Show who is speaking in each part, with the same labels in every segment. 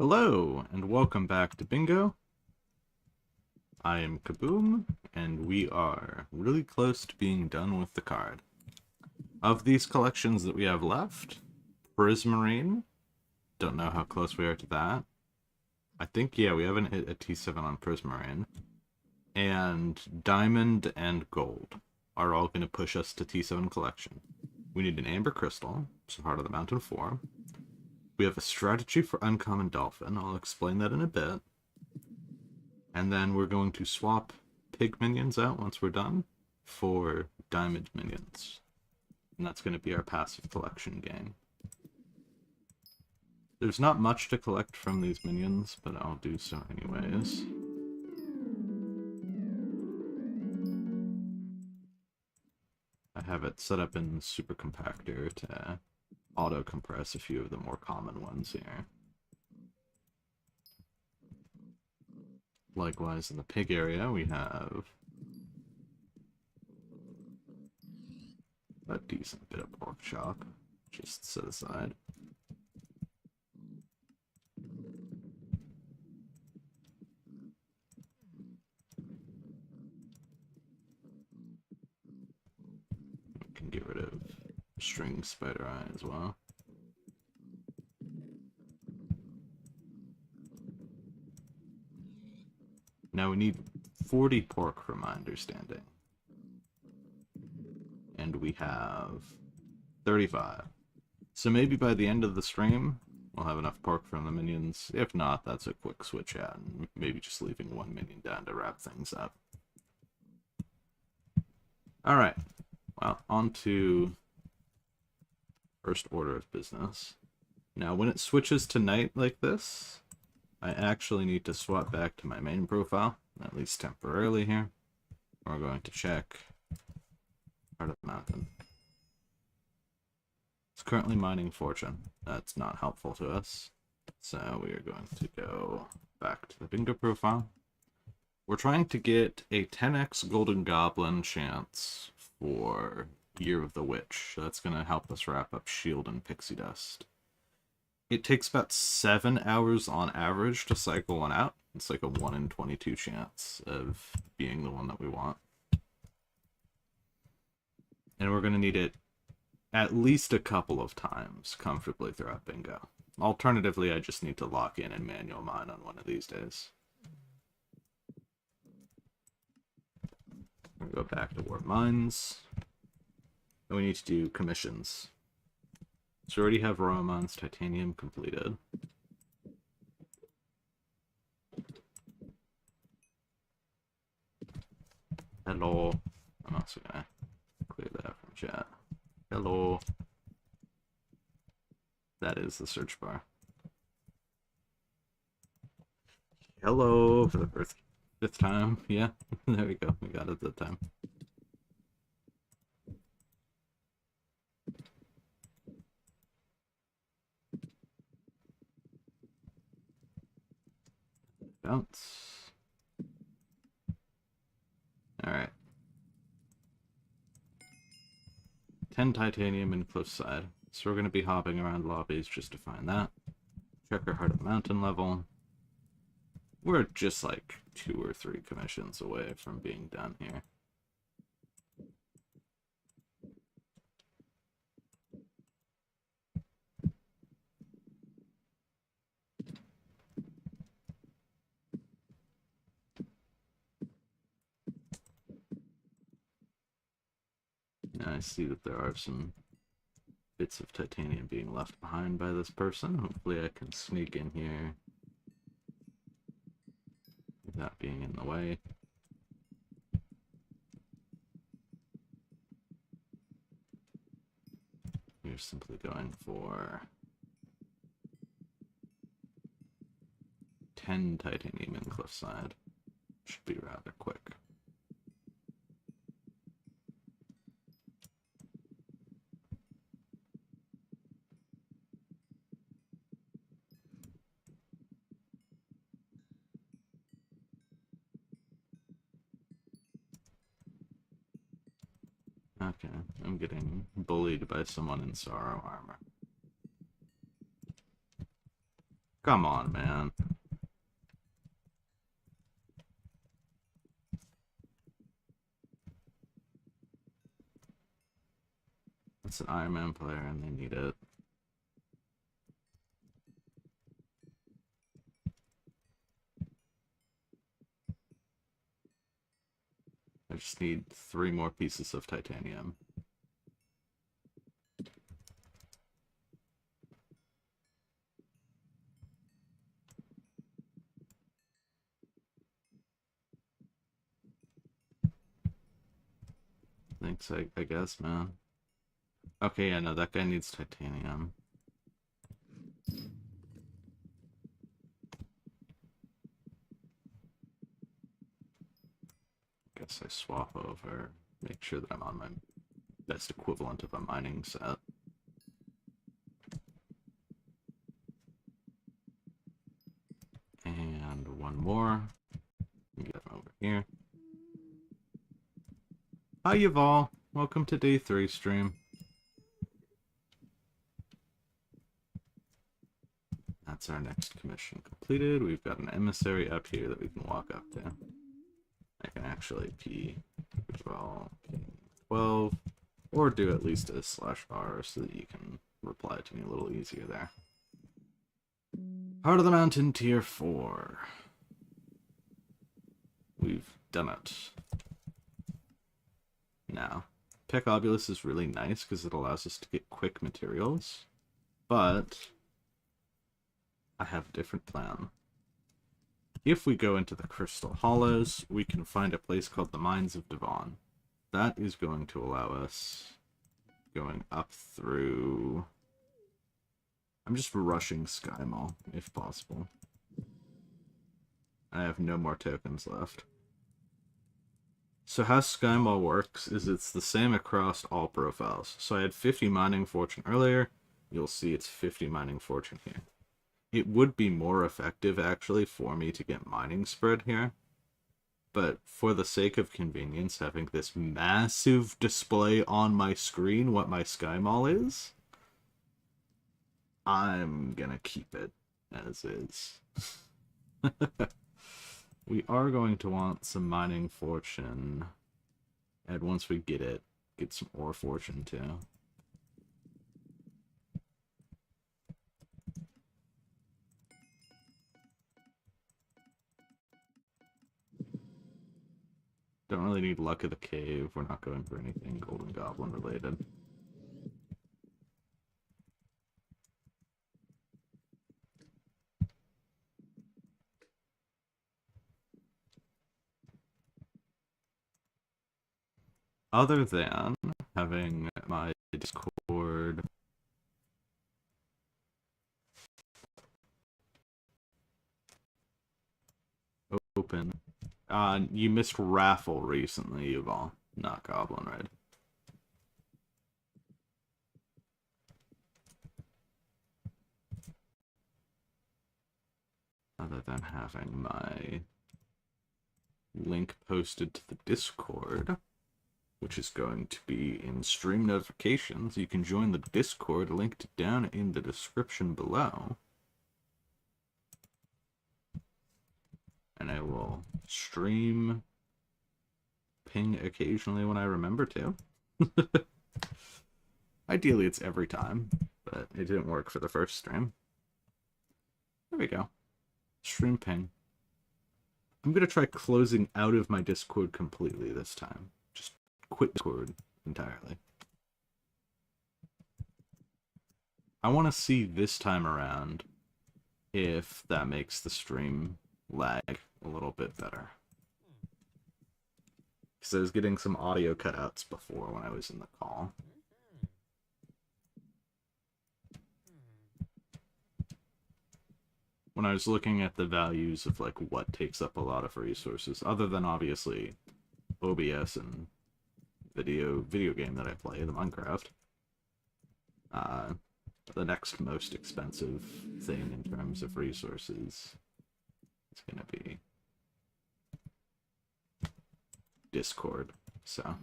Speaker 1: Hello, and welcome back to Bingo. I am Kaboom, and we are really close to being done with the card. Of these collections that we have left, Prismarine, don't know how close we are to that. I think, yeah, we haven't hit a T7 on Prismarine. And Diamond and Gold are all going to push us to T7 collection. We need an Amber Crystal, so Heart of the Mountain 4. We have a strategy for Uncommon Dolphin. I'll explain that in a bit. And then we're going to swap pig minions out once we're done for diamond minions. And that's going to be our passive collection game. There's not much to collect from these minions, but I'll do so anyways. I have it set up in Super Compactor to auto-compress a few of the more common ones here. Likewise, in the pig area, we have a decent bit of pork chop, just set aside. We can get rid of string spider eye as well. Now we need 40 pork from my understanding. And we have 35. So maybe by the end of the stream, we'll have enough pork from the minions. If not, that's a quick switch out, and maybe just leaving one minion down to wrap things up. Alright, well, on to first order of business. Now, when it switches to night like this, I actually need to swap back to my main profile, at least temporarily here. We're going to check Heart of the Mountain. It's currently mining fortune. That's not helpful to us. So we are going to go back to the bingo profile. We're trying to get a 10x Golden Goblin chance for Year of the Witch. So that's going to help us wrap up Shield and Pixie Dust. It takes about 7 hours on average to cycle one out. It's like a 1 in 22 chance of being the one that we want. And we're going to need it at least a couple of times comfortably throughout bingo. Alternatively, I just need to lock in and manual mine on one of these days. We'll go back to Warp Mines. And we need to do commissions. So we already have Roman's Titanium completed. Hello. I'm also gonna clear that from chat. Hello. That is the search bar. Hello for the fifth time. Yeah, there we go. We got it that time. Bounce. Alright. 10 titanium in cliffside. So we're going to be hopping around lobbies just to find that. Check our Heart of the Mountain level. We're just like 2 or 3 commissions away from being done here. I see that there are some bits of titanium being left behind by this person. Hopefully I can sneak in here without being in the way. We're simply going for 10 titanium in cliffside. Should be rather quick. Okay, I'm getting bullied by someone in Sorrow armor. Come on, man. It's an Iron Man player and they need it. I just need 3 more pieces of titanium. Thanks, I guess, man. Okay, yeah, no, that guy needs titanium. Guess I swap over, make sure that I'm on my best equivalent of a mining set. And one more. Get him over here. Hi, Yuval. Welcome to day 3 stream. That's our next commission completed. We've got an emissary up here that we can walk up to. I can actually Yuval 12, or do at least a /R so that you can reply to me a little easier there. Heart of the Mountain tier 4. We've done it. Now, Pick Obulus is really nice because it allows us to get quick materials, but I have a different plan. If we go into the Crystal Hollows, we can find a place called the Mines of Devon. That is going to allow us going up through... I'm just rushing Sky Mall, if possible. I have no more tokens left. So how Sky Mall works is it's the same across all profiles. So I had 50 mining fortune earlier. You'll see it's 50 mining fortune here. It would be more effective, actually, for me to get mining spread here. But for the sake of convenience, having this massive display on my screen what my Sky Mall is, I'm gonna keep it as is. We are going to want some mining fortune. And once we get it, get some ore fortune too. Don't really need Luck of the Cave. We're not going for anything Golden Goblin related. Other than having my Discord open. You missed Raffle recently, Yuval. Not Goblin Raid. Other than having my link posted to the Discord, which is going to be in stream notifications. You can join the Discord linked down in the description below. And I will stream ping occasionally when I remember to. Ideally, it's every time, but it didn't work for the first stream. There we go. Stream ping. I'm going to try closing out of my Discord completely this time. Just quit Discord entirely. I want to see this time around if that makes the stream lag a little bit better. Because I was getting some audio cutouts before when I was in the call. When I was looking at the values of like what takes up a lot of resources, other than obviously OBS and video game that I play, the Minecraft, the next most expensive thing in terms of resources is gonna be Discord. So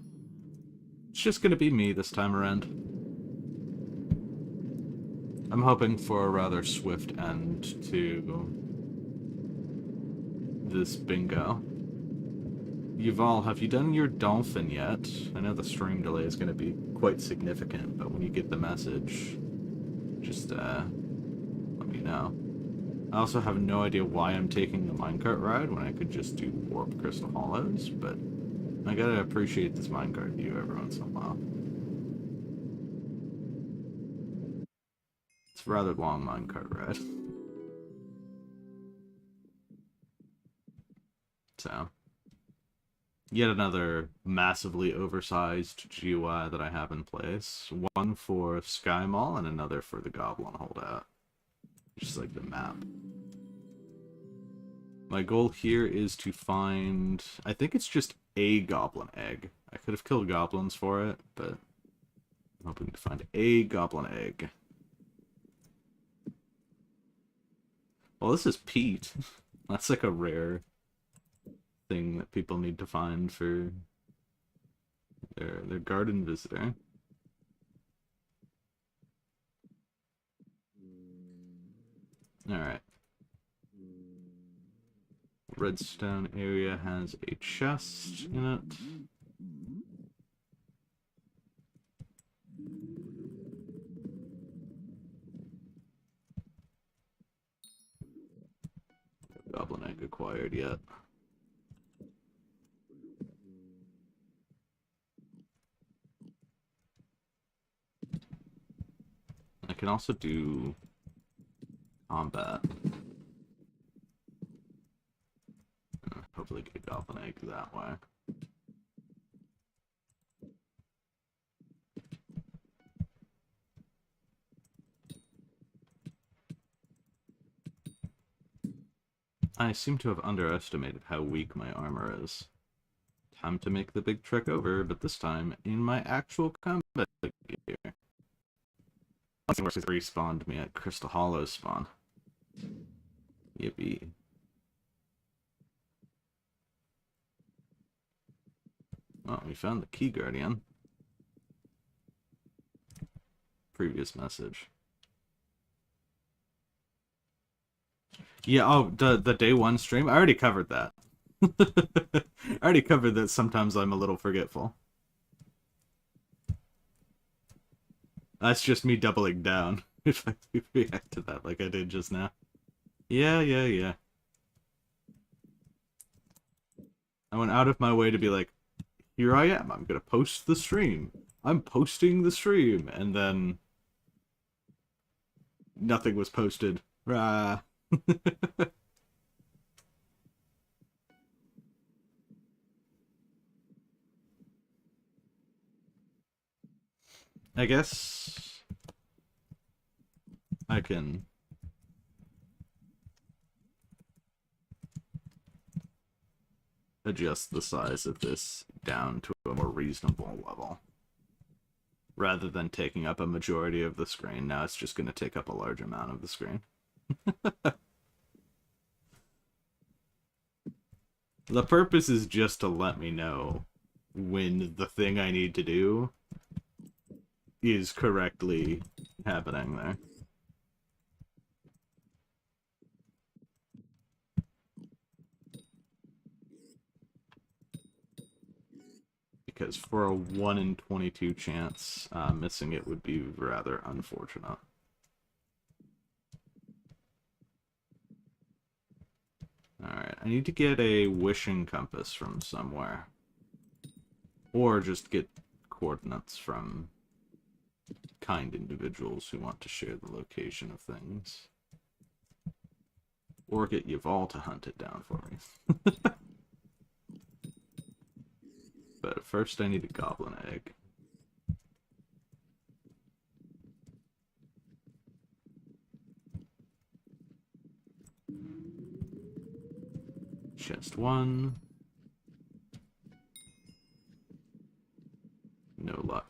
Speaker 1: it's just gonna be me this time around. I'm hoping for a rather swift end to this bingo. Yuval, have you done your dolphin yet? I know the stream delay is going to be quite significant, but when you get the message, just let me know. I also have no idea why I'm taking the minecart ride when I could just do Warp Crystal Hollows, but I gotta appreciate this minecart view every once in a while. It's a rather long minecart ride. So, yet another massively oversized GUI that I have in place. One for Sky Mall and another for the Goblin Holdout. Just like the map. My goal here is to find... I think it's just a goblin egg. I could have killed goblins for it, but I'm hoping to find a goblin egg. Well, this is Pete. That's like a rare thing that people need to find for their garden visitor. Alright. Redstone area has a chest in it. Goblin egg acquired yet. I can also do combat. Hopefully get a goblin egg that way. I seem to have underestimated how weak my armor is. Time to make the big trek over, but this time in my actual combat gear. It respawned me at Crystal Hollow spawn. Yippee. Well, we found the Key Guardian. Previous message. Yeah, oh, the day one stream? I already covered that. I already covered that sometimes I'm a little forgetful. That's just me doubling down if I react to that like I did just now. Yeah. I went out of my way to be like, here I am, I'm gonna post the stream. I'm posting the stream, and then nothing was posted. Rah. I guess I can adjust the size of this down to a more reasonable level. Rather than taking up a majority of the screen, now it's just going to take up a large amount of the screen. The purpose is just to let me know when the thing I need to do is correctly happening there. Because for a 1 in 22 chance, missing it would be rather unfortunate. Alright, I need to get a wishing compass from somewhere. Or just get coordinates from kind individuals who want to share the location of things. Or get Yuval to hunt it down for me. But first I need a goblin egg. Chest 1. No luck.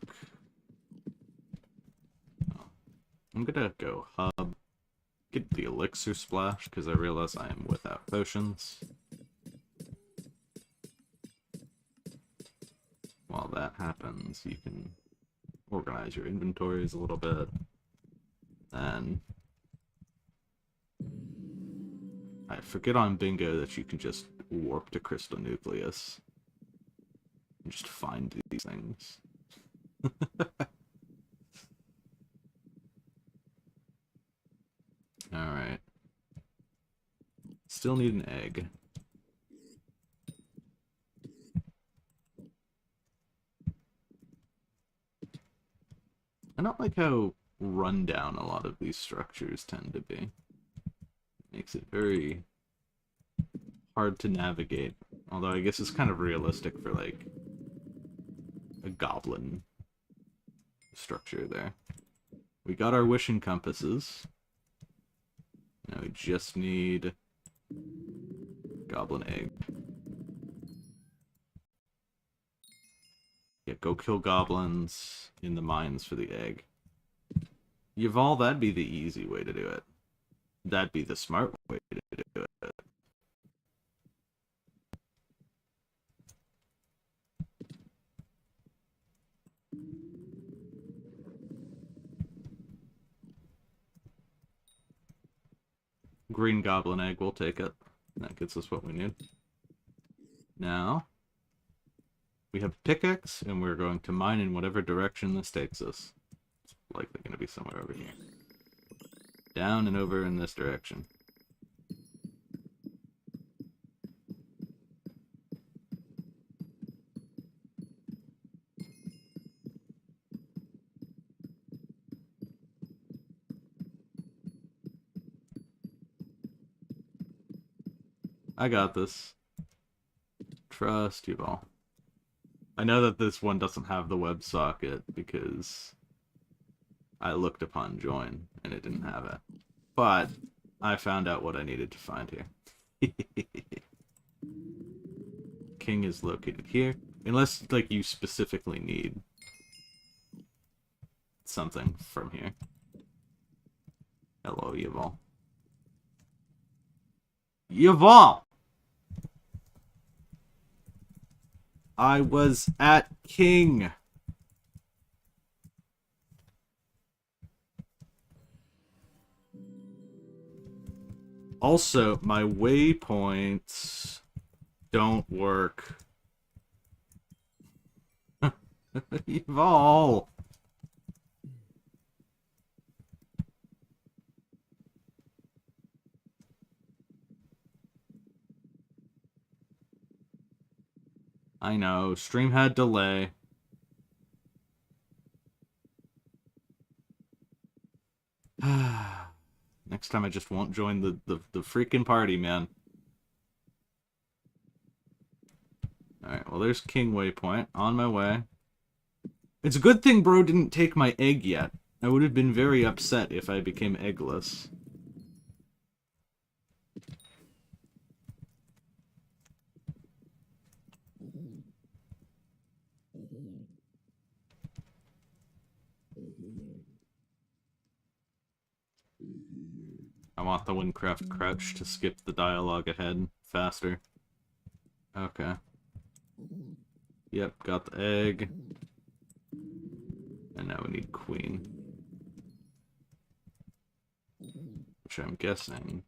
Speaker 1: Oh. I'm gonna go hub. Get the elixir splash, because I realize I am without potions. While that happens, you can organize your inventories a little bit. Then I forget on Bingo that you can just warp to Crystal Nucleus and just find these things. Alright. Still need an egg. I don't like how run down a lot of these structures tend to be. Makes it very hard to navigate. Although I guess it's kind of realistic for, like, a goblin structure there. We got our wishing compasses. Now we just need goblin egg. Yeah, go kill goblins in the mines for the egg. Yuval, that'd be the easy way to do it. That'd be the smart way to do it. Green goblin egg, we'll take it. That gets us what we need. Now, we have pickaxe, and we're going to mine in whatever direction this takes us. It's likely going to be somewhere over here. Down and over in this direction. I got this. Trust you all. I know that this one doesn't have the WebSocket because I looked upon join and it didn't have it. But I found out what I needed to find here. King is located here. Unless, like, you specifically need something from here. Hello, Yuval. Yuval! I was at King. Also, my waypoints don't work. Yuval! I know, stream had delay. Next time I just won't join the freaking party, man. Alright, well there's King Waypoint. On my way. It's a good thing bro didn't take my egg yet. I would have been very upset if I became eggless. I want the Windcraft crouch to skip the dialogue ahead faster. Okay. Yep, got the egg. And now we need queen. Which I'm guessing,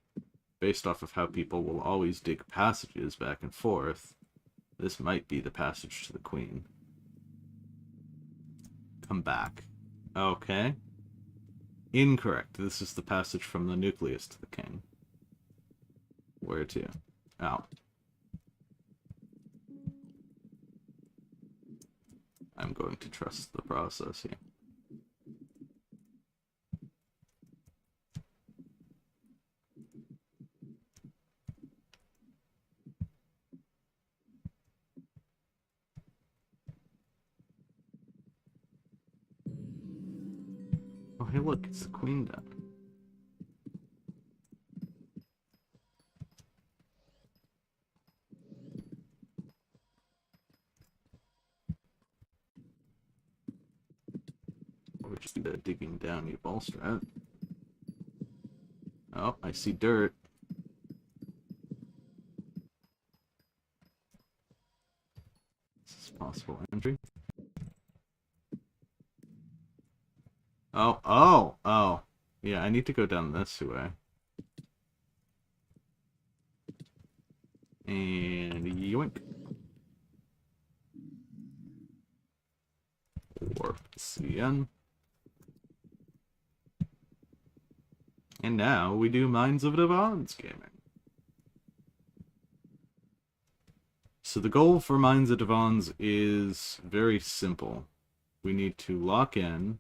Speaker 1: based off of how people will always dig passages back and forth, this might be the passage to the queen. Come back. Okay. Incorrect. This is the passage from the nucleus to the king. Where to? Out. I'm going to trust the process here. Oh, hey, look, it's the queen down. We'll just do that digging down, you ball strat. Oh, I see dirt. This is possible entry. Oh. Yeah, I need to go down this way. And yoink. Warp CN. And now we do Mines of Devon's gaming. So the goal for Mines of Devon's is very simple. We need to lock in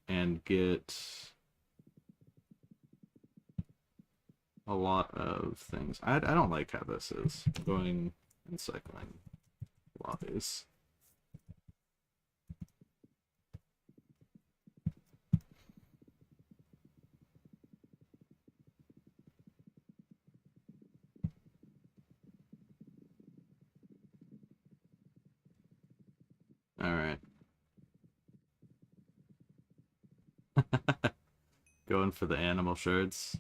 Speaker 1: and get a lot of things. I don't like how this is. Going and cycling lobbies. Alright. Going for the animal shards.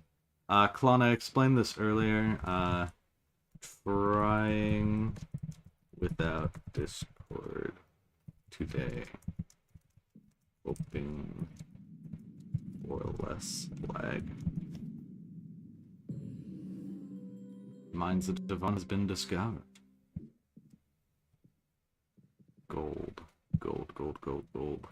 Speaker 1: Klon, I explained this earlier. Trying without Discord today. Hoping for less lag. Mines of Devon has been discovered. Gold. Gold, gold, gold, gold.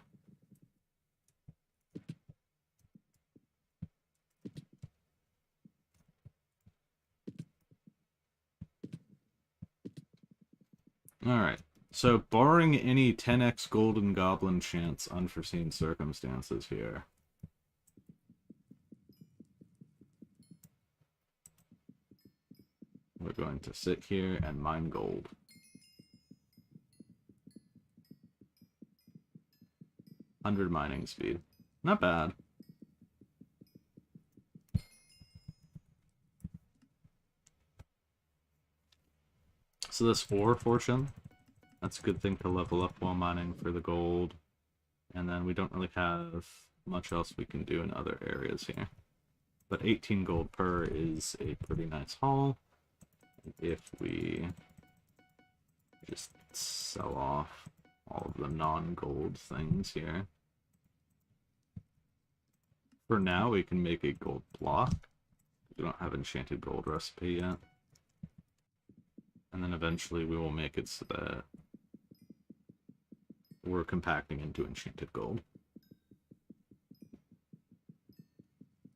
Speaker 1: Alright. So, barring any 10x Golden Goblin chance unforeseen circumstances here. We're going to sit here and mine gold. $100 mining speed. Not bad. So this ore fortune, that's a good thing to level up while mining for the gold. And then we don't really have much else we can do in other areas here. But 18 gold per is a pretty nice haul. If we just sell off all of the non-gold things here. For now, we can make a gold block. We don't have enchanted gold recipe yet. And then eventually we will make it so that we're compacting into enchanted gold.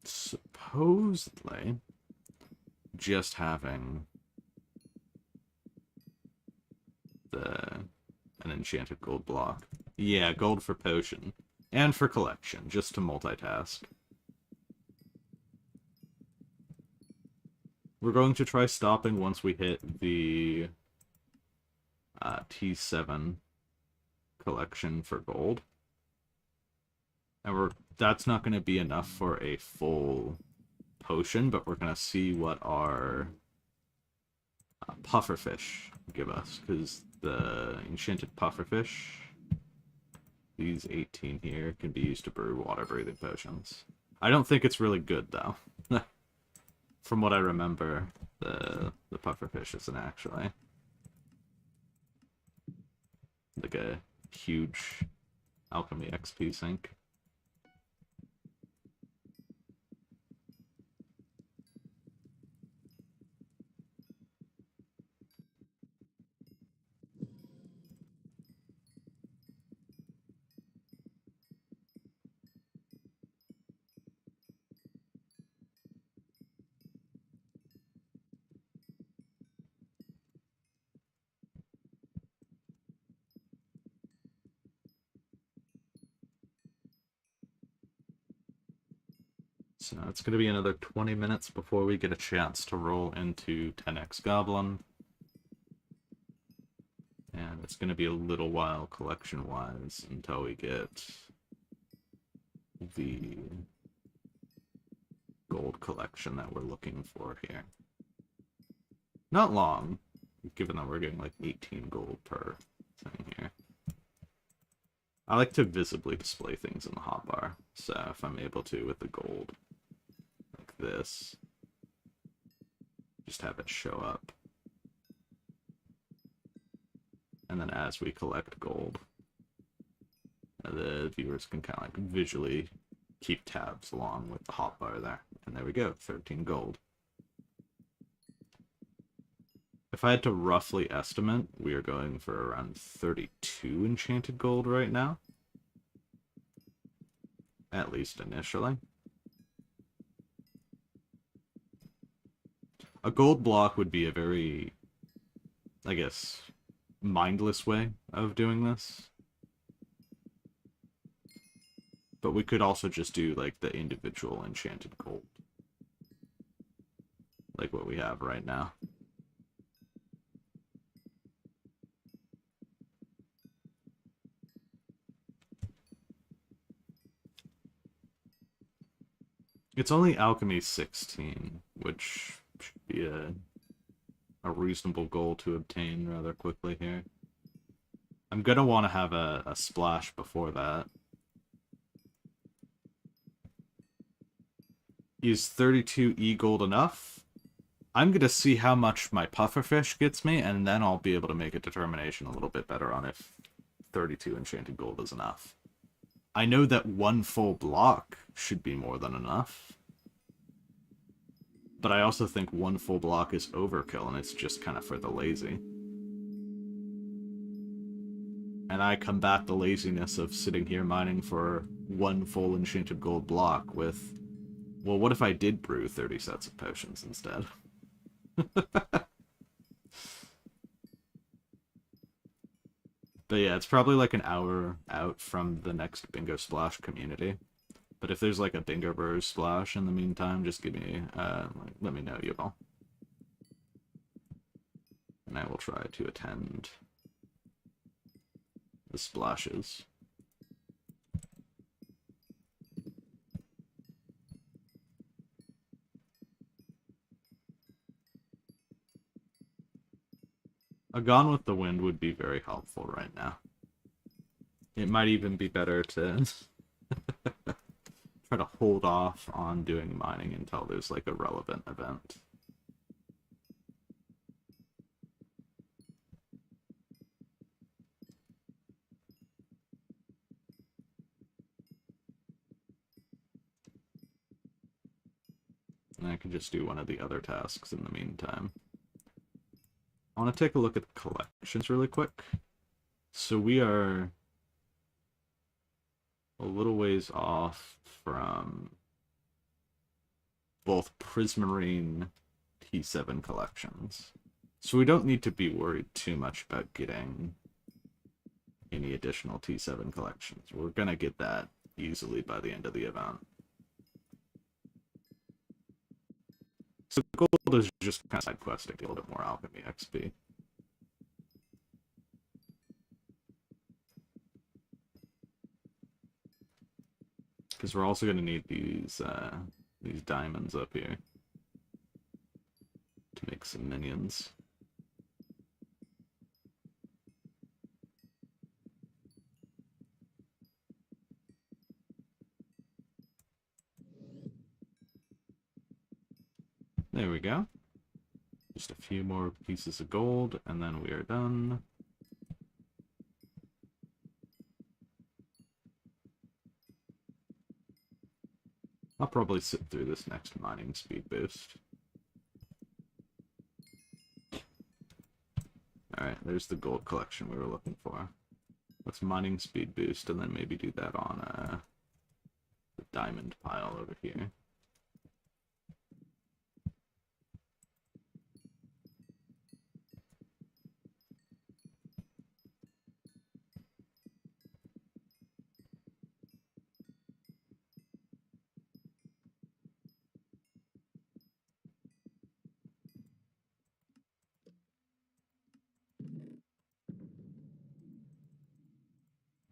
Speaker 1: Supposedly, just having an enchanted gold block. Yeah, gold for potion. And for collection, just to multitask. We're going to try stopping once we hit the T7 collection for gold. And that's not going to be enough for a full potion, but we're going to see what our pufferfish give us, because the enchanted pufferfish, these 18 here, can be used to brew water-breathing potions. I don't think it's really good, though. From what I remember, the pufferfish isn't actually like a huge alchemy XP sink. So it's going to be another 20 minutes before we get a chance to roll into 10x Goblin. And it's going to be a little while collection-wise until we get the gold collection that we're looking for here. Not long, given that we're getting like 18 gold per thing here. I like to visibly display things in the hotbar, so if I'm able to with the gold, like this, just have it show up. And then as we collect gold, the viewers can kind of like visually keep tabs along with the hotbar there. And there we go, 13 gold. If I had to roughly estimate, we are going for around 32 enchanted gold right now. At least initially. A gold block would be a very, I guess, mindless way of doing this. But we could also just do, like, the individual enchanted gold. Like what we have right now. It's only Alchemy 16, which should be a reasonable goal to obtain rather quickly here. I'm gonna want to have a splash before that. Is 32 E-gold enough? I'm gonna see how much my pufferfish gets me, and then I'll be able to make a determination a little bit better on if 32 enchanted gold is enough. I know that one full block should be more than enough. But I also think one full block is overkill, and it's just kind of for the lazy. And I combat the laziness of sitting here mining for one full enchanted gold block with, well, what if I did brew 30 sets of potions instead? But yeah, it's probably like an hour out from the next Bingo Splash community. But if there's like a Bingo Brewers Splash in the meantime, just give me, let me know, you all. And I will try to attend the splashes. A Gone with the Wind would be very helpful right now. It might even be better to try to hold off on doing mining until there's like a relevant event. And I can just do one of the other tasks in the meantime. I want to take a look at the collections really quick. So we are a little ways off from both Prismarine T7 collections. So we don't need to be worried too much about getting any additional T7 collections. We're going to get that easily by the end of the event. So gold is just kind of side questing to a little bit more alchemy XP. Because we're also going to need these diamonds up here to make some minions. There we go. Just a few more pieces of gold, and then we are done. I'll probably sit through this next mining speed boost. Alright, there's the gold collection we were looking for. Let's mining speed boost, and then maybe do that on the diamond pile over here.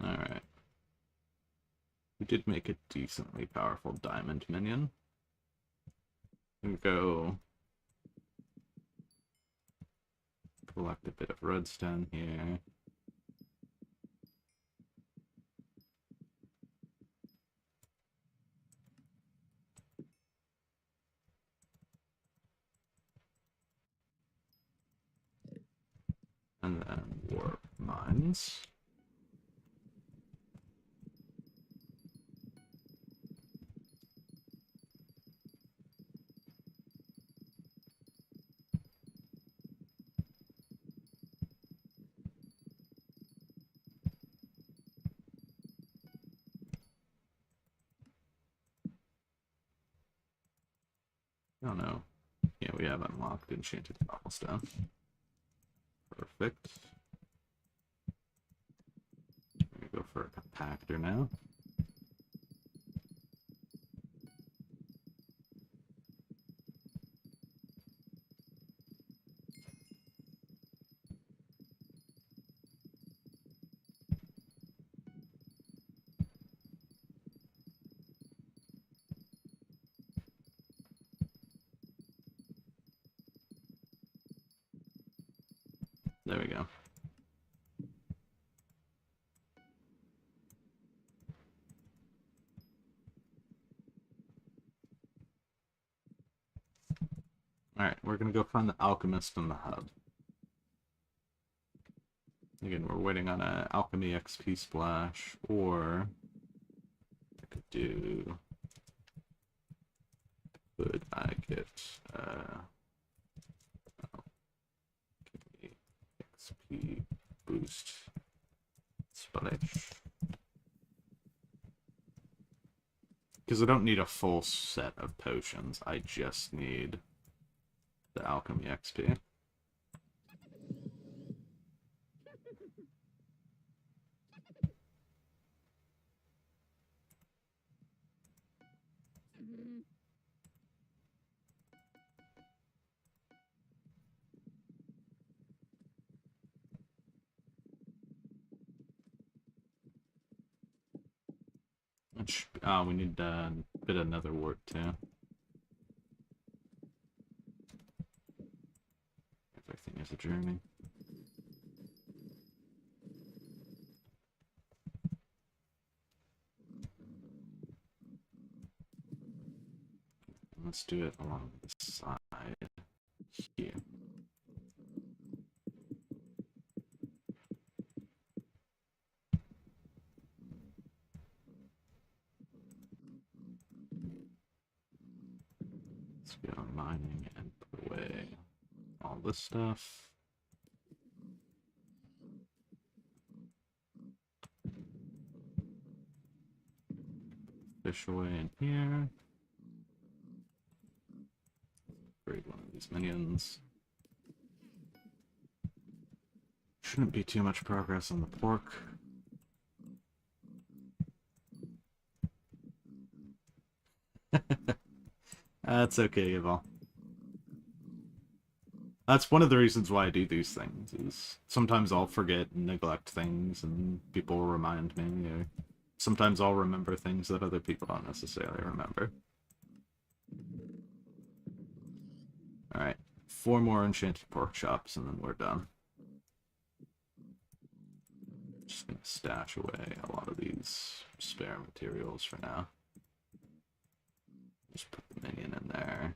Speaker 1: Alright. We did make a decently powerful diamond minion. We go collect a bit of redstone here. And then warp mines. I don't know. Yeah, we have unlocked enchanted cobblestone. Perfect. I'm gonna go for a compactor now. There we go. Alright, we're gonna go find the alchemist in the hub. Again, we're waiting on an alchemy XP splash, or I could do... Could I get XP boost splash? Because I don't need a full set of potions, I just need the alchemy XP. Which, we need a bit of nether wart too. Everything is a journey. Let's do it along the side here. Let's go mining and put away all this stuff. Fish away in here. Breed one of these minions. Shouldn't be too much progress on the pork. That's okay, Yval. That's one of the reasons why I do these things, is sometimes I'll forget and neglect things and people will remind me, or sometimes I'll remember things that other people don't necessarily remember. Alright, 4 more enchanted pork chops and then we're done. Just gonna stash away a lot of these spare materials for now. Just put the minion in there.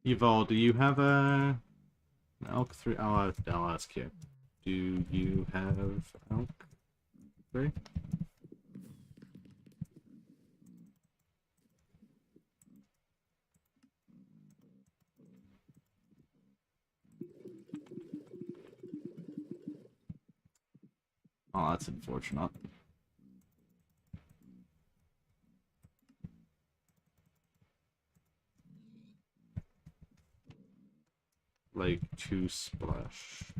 Speaker 1: Yval, do you have a Elk 3? I'll ask you. Do you have Elk 3? Oh, that's unfortunate. Like 2 splash.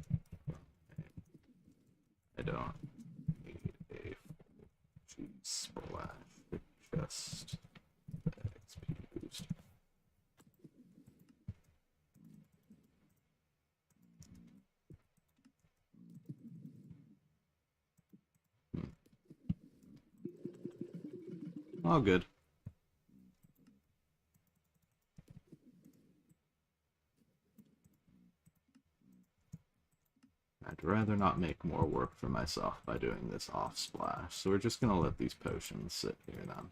Speaker 1: I don't need a 2 splash. Just the XP boost. All good. I'd rather not make more work for myself by doing this off splash, so we're just gonna let these potions sit here then.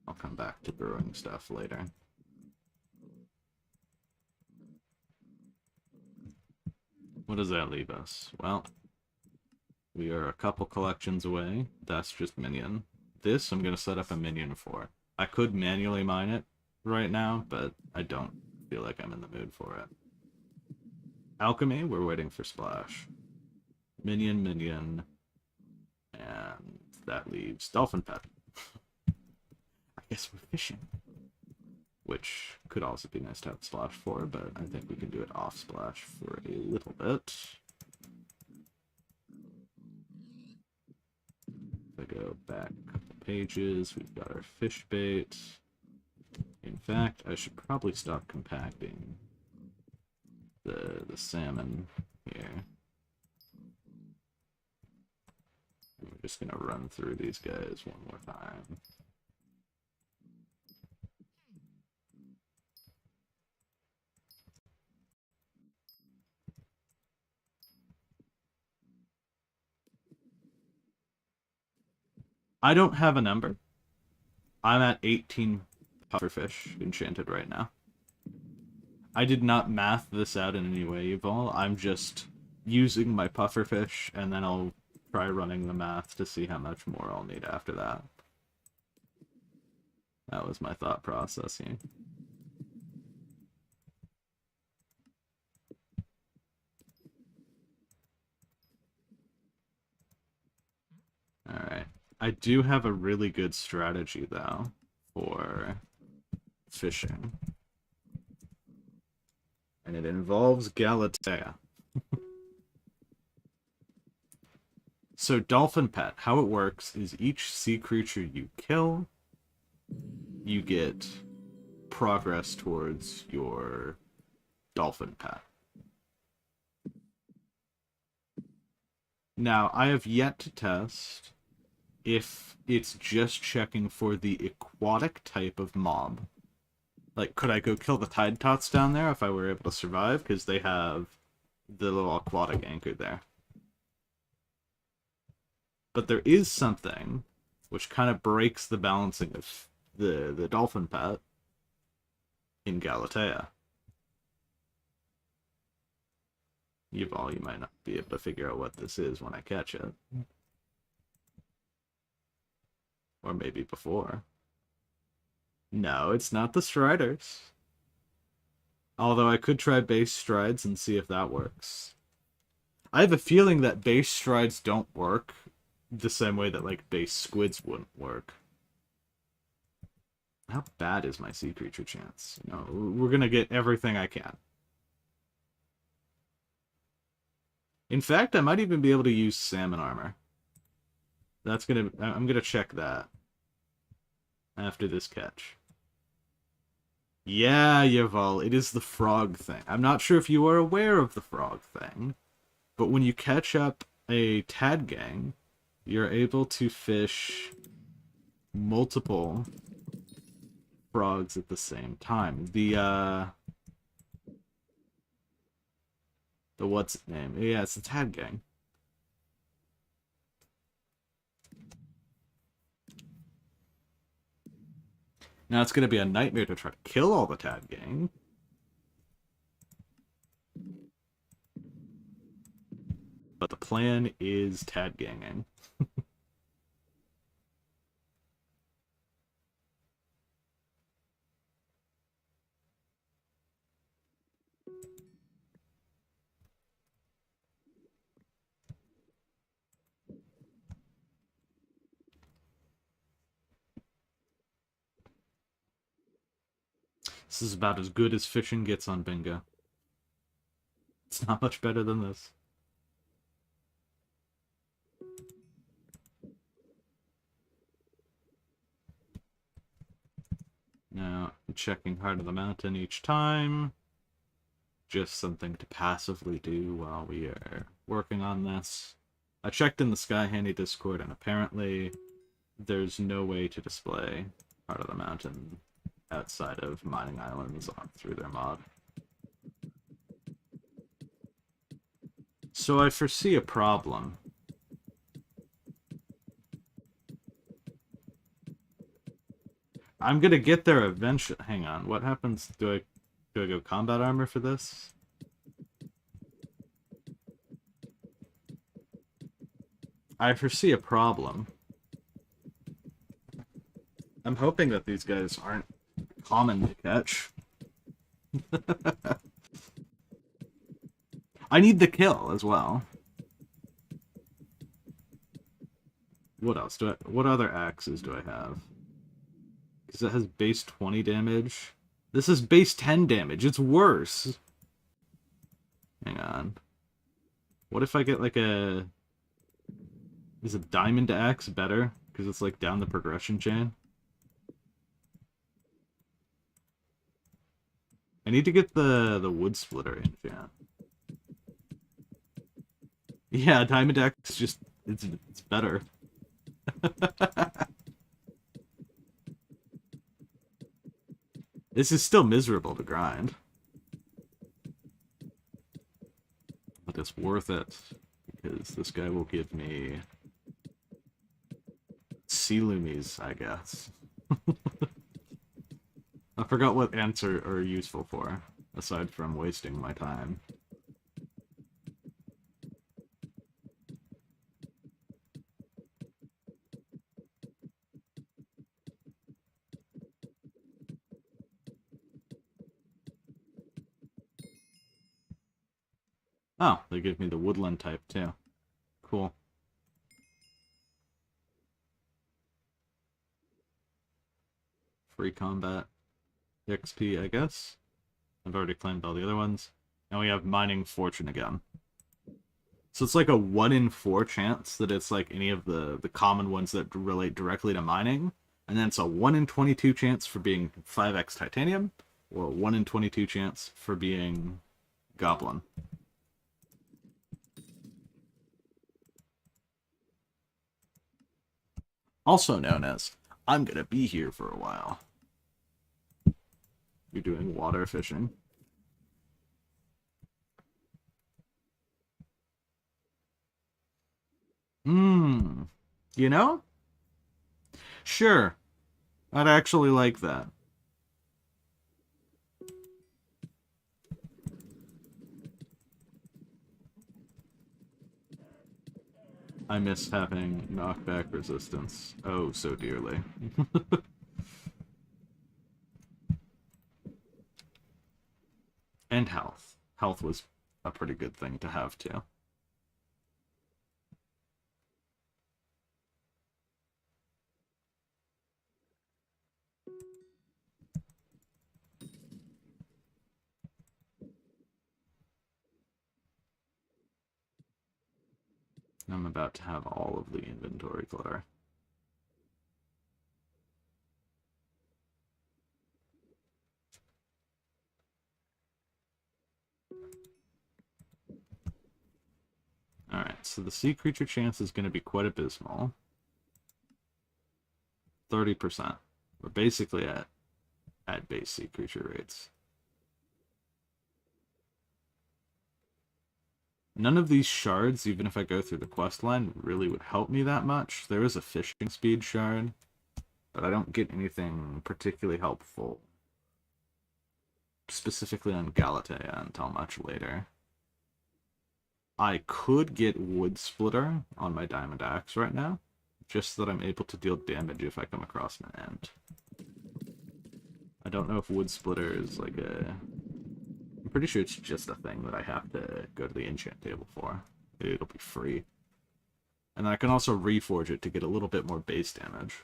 Speaker 1: I'll come back to brewing stuff later. What does that leave us? Well, we are a couple collections away. That's just minion. This I'm going to set up a minion for. I could manually mine it right now, but I don't feel like I'm in the mood for it. Alchemy, we're waiting for Splash. Minion, minion. And that leaves Dolphin Pet. I guess we're fishing. Which could also be nice to have Splash for, but I think we can do it off Splash for a little bit. If I go back a couple pages, we've got our fish bait. In fact, I should probably stop compacting the salmon here. We're just gonna run through these guys one more time. I don't have a number. I'm at 18 pufferfish enchanted right now. I did not math this out in any way, Evol. I'm just using my pufferfish, and then I'll try running the math to see how much more I'll need after that. That was my thought process here. Alright. I do have a really good strategy, though, for fishing. And it involves Galatea. So Dolphin Pet, how it works is each sea creature you kill, you get progress towards your Dolphin Pet. Now, I have yet to test if it's just checking for the aquatic type of mob. Like, could I go kill the Tide Tots down there if I were able to survive? Because they have the little aquatic anchor there. But there is something which kind of breaks the balancing of the Dolphin Pet in Galatea. Yuval, you might not be able to figure out what this is when I catch it. Or maybe before. No, it's not the Striders. Although I could try base strides and see if that works. I have a feeling that base strides don't work the same way that, like, base squids wouldn't work. How bad is my sea creature chance? You know, we're gonna get everything I can. In fact, I might even be able to use salmon armor. I'm gonna check that after this catch. Yeah, Yaval, it is the frog thing. I'm not sure if you are aware of the frog thing, but when you catch up a Tad Gang, you're able to fish multiple frogs at the same time. The what's its name? Yeah, it's the Tad Gang. Now it's going to be a nightmare to try to kill all the Tad Gang. But the plan is Tad Ganging. This is about as good as fishing gets on Bingo. It's not much better than this. Now, checking Heart of the Mountain each time. Just something to passively do while we are working on this. I checked in the Sky Handy Discord, and apparently there's no way to display Heart of the Mountain outside of mining islands through their mod. So I foresee a problem. I'm gonna get there eventually. Hang on, what happens? Do I go combat armor for this? I foresee a problem. I'm hoping that these guys aren't common to catch. I need the kill as well. What else do I... What other axes do I have? Because it has base 20 damage. This is base 10 damage. It's worse. Hang on. What if I get like a... Is a diamond axe better? Because it's like down the progression chain. I need to get the wood splitter in, yeah. Yeah, diamond axe just... It's better. This is still miserable to grind. But it's worth it. Because this guy will give me... sea loomies, I guess. I forgot what ants are useful for, aside from wasting my time. Oh, they give me the woodland type, too. Cool. Free combat. XP, I guess. I've already claimed all the other ones. And we have Mining Fortune again. So it's like a 1 in 4 chance that it's like any of the common ones that relate directly to mining. And then it's a 1 in 22 chance for being 5x titanium, or a 1 in 22 chance for being goblin. Also known as, I'm gonna be here for a while. You're doing water fishing. You know? Sure. I'd actually like that. I miss having knockback resistance. Oh, so dearly. And health. Health was a pretty good thing to have, too. I'm about to have all of the inventory clutter. Alright, so the sea creature chance is going to be quite abysmal. 30%. We're basically at base sea creature rates. None of these shards, even if I go through the quest line, really would help me that much. There is a fishing speed shard, but I don't get anything particularly helpful, specifically on Galatea, until much later. I could get Wood Splitter on my Diamond Axe right now, just so that I'm able to deal damage if I come across an ant. I don't know if Wood Splitter is like a... I'm pretty sure it's just a thing that I have to go to the enchant table for. It'll be free. And then I can also reforge it to get a little bit more base damage.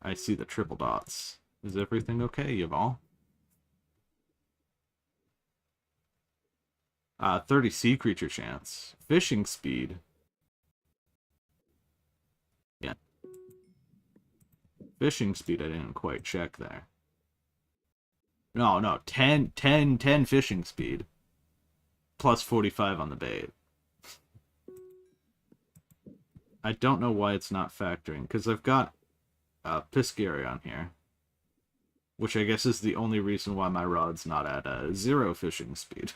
Speaker 1: I see the triple dots. Is everything okay, Yval? 30 sea creature chance. Fishing speed. Yeah. Fishing speed I didn't quite check there. No, 10 fishing speed. Plus 45 on the bait. I don't know why it's not factoring, because I've got Piscary on here. Which I guess is the only reason why my rod's not at 0 fishing speed.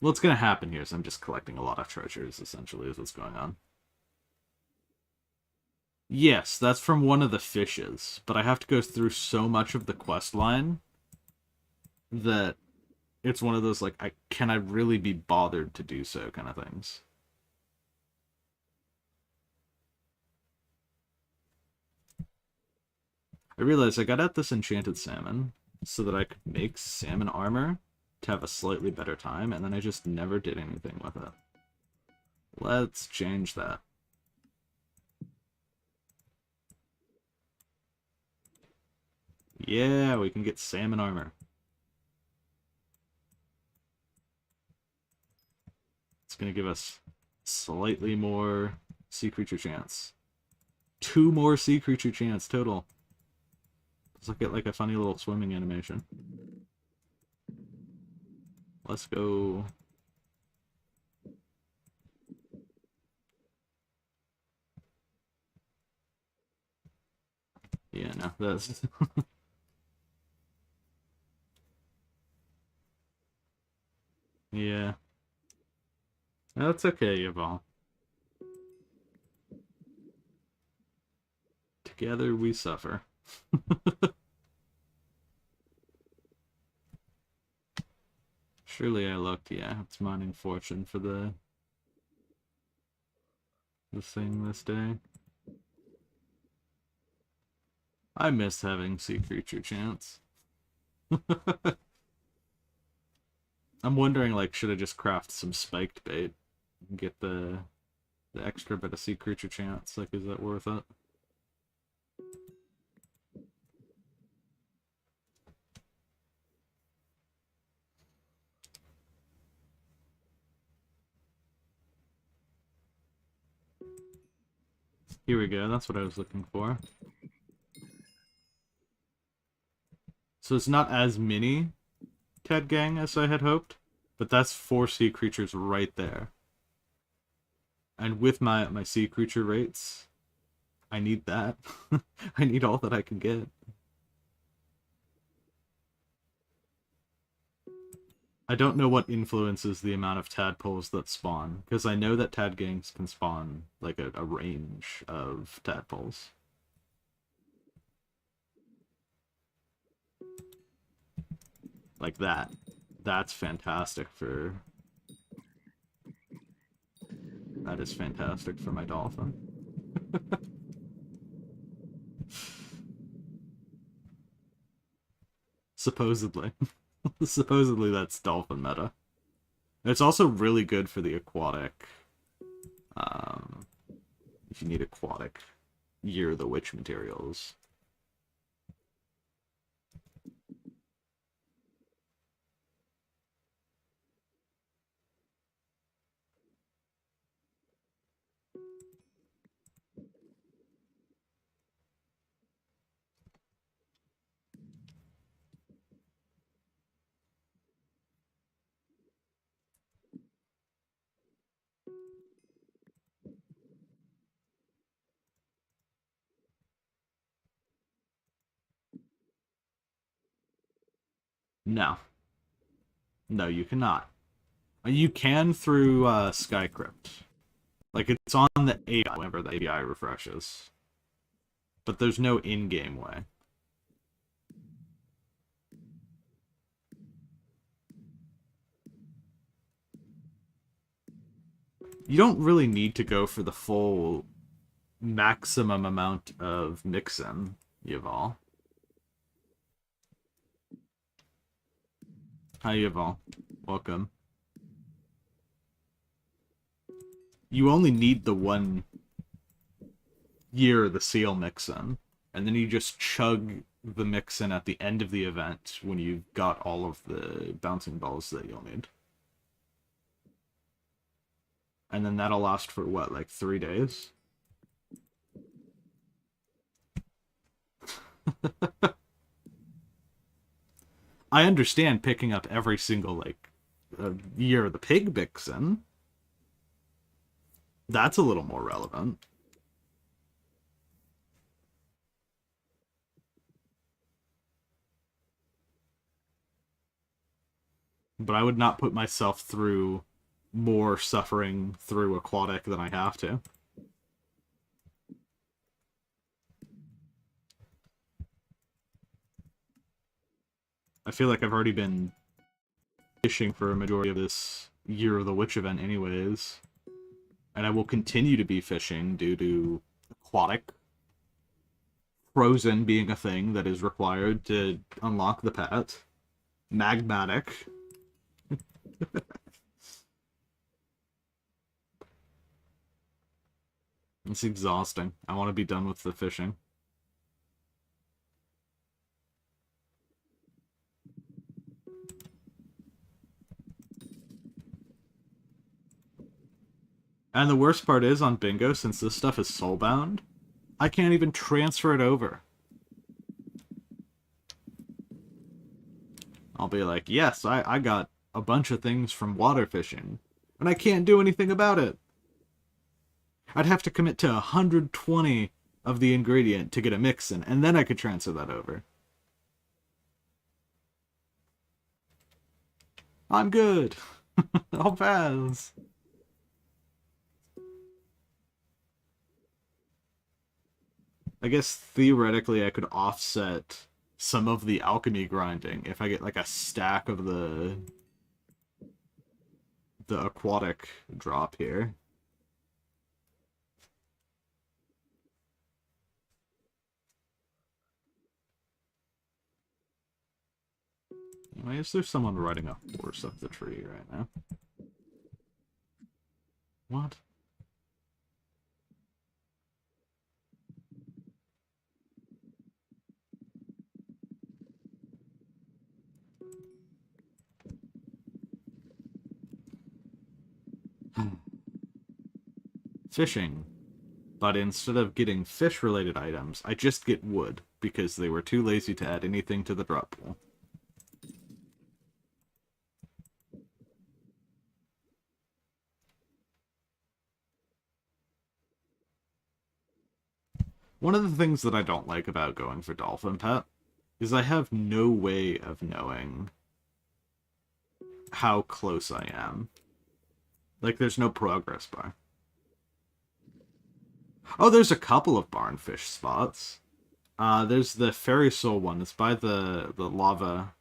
Speaker 1: What's gonna happen here is I'm just collecting a lot of treasures, essentially, is what's going on. Yes, that's from one of the fishes, but I have to go through so much of the quest line that it's one of those, like, can I really be bothered to do so kind of things. I realized I got out this enchanted salmon so that I could make salmon armor to have a slightly better time, and then I just never did anything with it. Let's change that. Yeah, we can get salmon armor. It's going to give us slightly more sea creature chance. 2 more sea creature chance total. Let's look at like a funny little swimming animation. Let's go. Yeah, no, that's... yeah. That's okay, Yvonne. Together we suffer. Surely I looked, yeah. It's mining fortune for the thing this day. I miss having sea creature chance. I'm wondering, like, should I just craft some spiked bait and get the extra bit of sea creature chance? Like, is that worth it? Here we go, that's what I was looking for. So it's not as many Ted Gang as I had hoped, but that's 4 sea creatures right there. And with my sea creature rates, I need that. I need all that I can get. I don't know what influences the amount of tadpoles that spawn, because I know that Tad Gangs can spawn like a range of tadpoles. Like that. That's fantastic for... That is fantastic for my dolphin. Supposedly. Supposedly that's dolphin meta. It's also really good for the aquatic. If you need aquatic Year of the Witch materials. No. No, you cannot. You can through Skycrypt. Like, it's on the API whenever the API refreshes. But there's no in-game way. You don't really need to go for the full maximum amount of mix-in, Yaval. Hi, Yaval. Welcome. You only need the 1 year of the seal mix-in, and then you just chug the mix-in at the end of the event when you've got all of the bouncing balls that you'll need. And then that'll last for, what, like 3 days? I understand picking up every single, like, year of the pig mix-in. That's a little more relevant. But I would not put myself through more suffering through aquatic than I have to. I feel like I've already been fishing for a majority of this Year of the Witch event anyways. And I will continue to be fishing due to aquatic. Frozen being a thing that is required to unlock the pet. Magmatic. It's exhausting. I want to be done with the fishing. And the worst part is, on Bingo, since this stuff is soulbound, I can't even transfer it over. I'll be like, yes, I got a bunch of things from water fishing, and I can't do anything about it. I'd have to commit to 120 of the ingredient to get a mix in, and then I could transfer that over. I'm good. I'll pass. I guess theoretically I could offset some of the alchemy grinding if I get like a stack of the aquatic drop here. Why is there someone riding a horse up the tree right now? What? Fishing. But instead of getting fish-related items, I just get wood, because they were too lazy to add anything to the drop pool. One of the things that I don't like about going for Dolphin Pet is I have no way of knowing how close I am. Like, there's no progress bar. Oh, there's a couple of barnfish spots. There's the Fairy Soul one. It's by the lava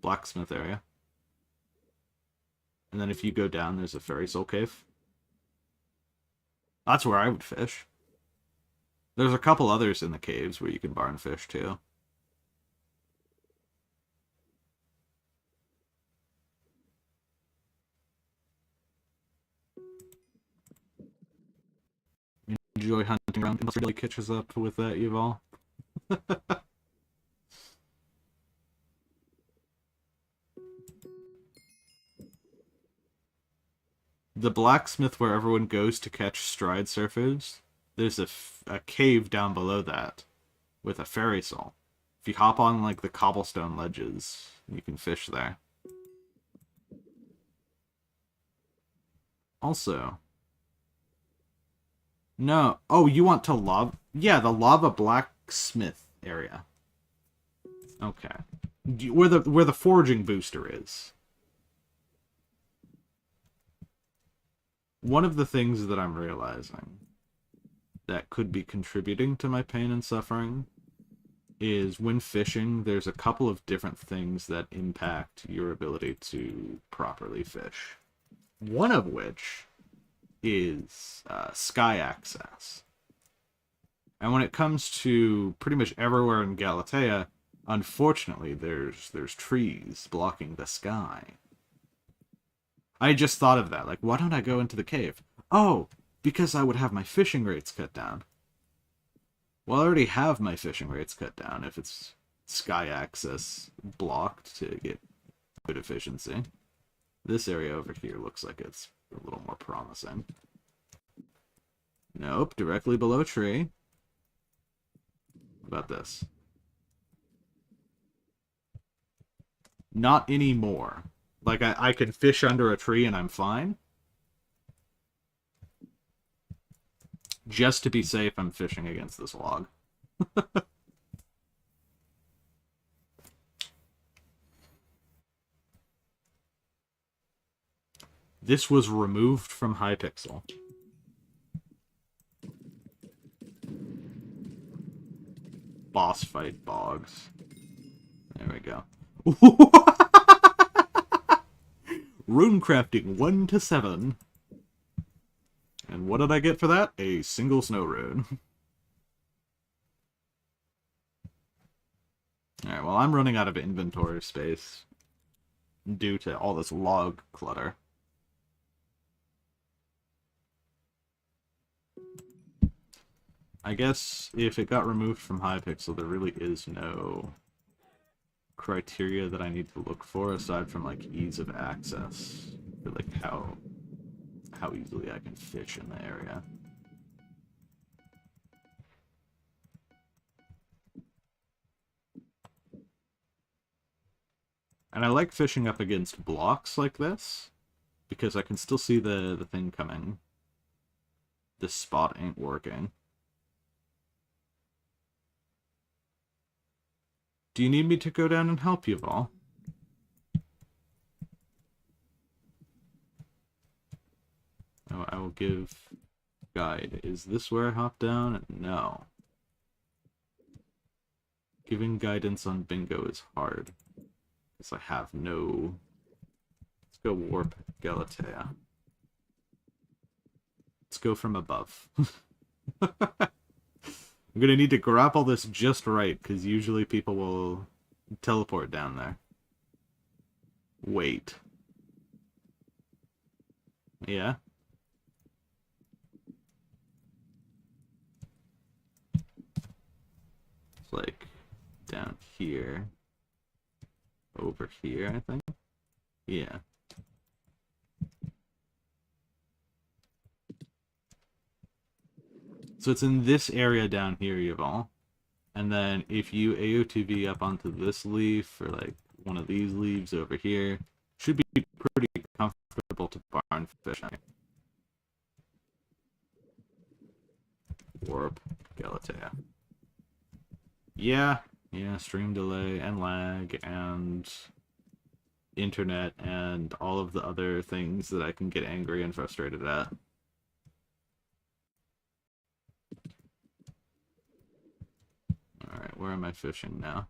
Speaker 1: blacksmith area. And then if you go down, there's a Fairy Soul cave. That's where I would fish. There's a couple others in the caves where you can barnfish too. Enjoy hunting around until really catches up with that, Yuval. The blacksmith where everyone goes to catch stride surfers, there's a cave down below that with a fairy soul. If you hop on like the cobblestone ledges, you can fish there. Also, no. Oh, you want to lava? Yeah, the lava blacksmith area. Okay, where the foraging booster is. One of the things that I'm realizing that could be contributing to my pain and suffering is when fishing, there's a couple of different things that impact your ability to properly fish. One of which is sky access. And when it comes to pretty much everywhere in Galatea, unfortunately, there's trees blocking the sky. I just thought of that. Like, why don't I go into the cave? Oh, because I would have my fishing rates cut down. Well, I already have my fishing rates cut down if it's sky access blocked to get good efficiency. This area over here looks like it's a little more promising. Nope, directly below a tree. What about this? Not anymore. Like, I can fish under a tree and I'm fine. Just to be safe, I'm fishing against this log. This was removed from Hypixel. Boss fight bogs. There we go. Rune crafting 1 to 7. And what did I get for that? A single snow rune. Alright, well, I'm running out of inventory space due to all this log clutter. I guess if it got removed from Hypixel, there really is no criteria that I need to look for aside from like ease of access, for like how easily I can fish in the area. And I like fishing up against blocks like this because I can still see the thing coming. This spot ain't working. Do you need me to go down and help you, Vol? Oh, I will give guide. Is this where I hop down? No. Giving guidance on bingo is hard. Because I have no... Let's go warp Galatea. Let's go from above. I'm gonna need to grapple this just right, because usually people will teleport down there. Wait. Yeah? It's like down here. Over here, I think? Yeah. So it's in this area down here, Yval. And then if you AOTV up onto this leaf, or like one of these leaves over here, should be pretty comfortable to barn fishing. Warp Galatea. Yeah, stream delay and lag and internet and all of the other things that I can get angry and frustrated at. Alright, where am I fishing now?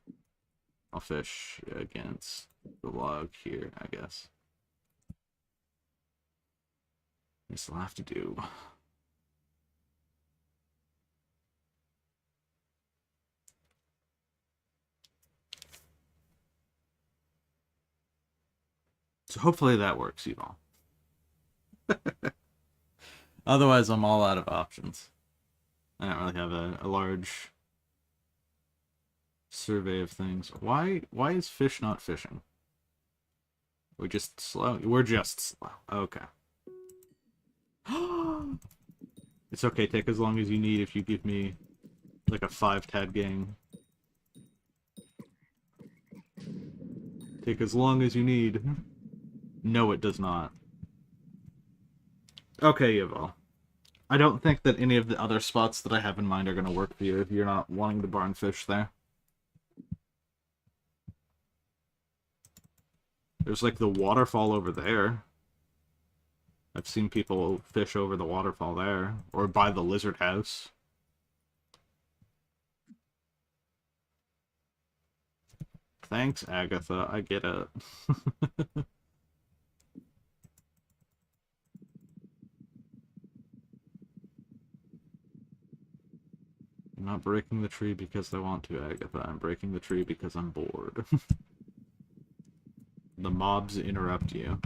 Speaker 1: I'll fish against the log here, I guess. This will have to do. So hopefully that works, you all. Otherwise, I'm all out of options. I don't really have a large survey of things. Why is fish not fishing? We're just slow. We're just slow. Okay. It's okay. Take as long as you need if you give me like a 5-tad gang. Take as long as you need. No, it does not. Okay, Yval. I don't think that any of the other spots that I have in mind are going to work for you if you're not wanting to barn fish there. There's like the waterfall over there. I've seen people fish over the waterfall there, or by the lizard house. Thanks, Agatha. I get it. I'm not breaking the tree because I want to, Agatha. I'm breaking the tree because I'm bored. The mobs interrupt you.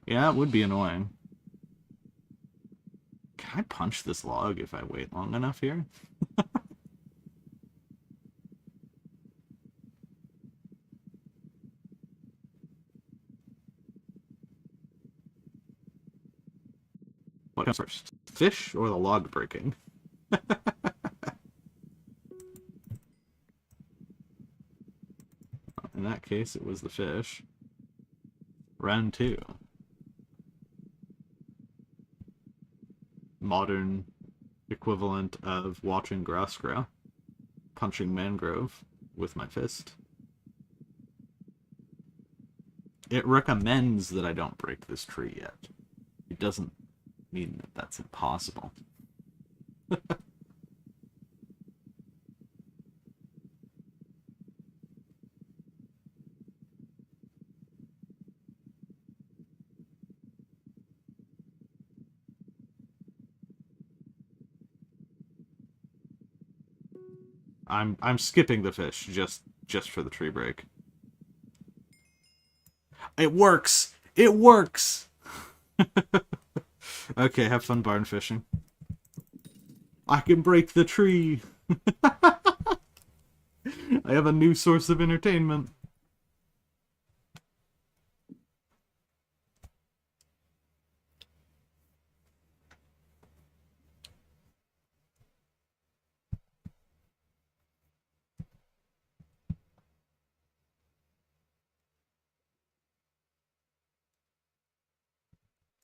Speaker 1: Yeah, it would be annoying. Can I punch this log if I wait long enough here? What comes first? Fish or the log breaking? In that case, it was the fish. Round 2. Modern equivalent of watching grass grow. Punching mangrove with my fist. It recommends that I don't break this tree yet. It doesn't mean that that's impossible. I'm skipping the fish just for the tree break. It works. It works. Okay, have fun barn fishing. I can break the tree. I have a new source of entertainment.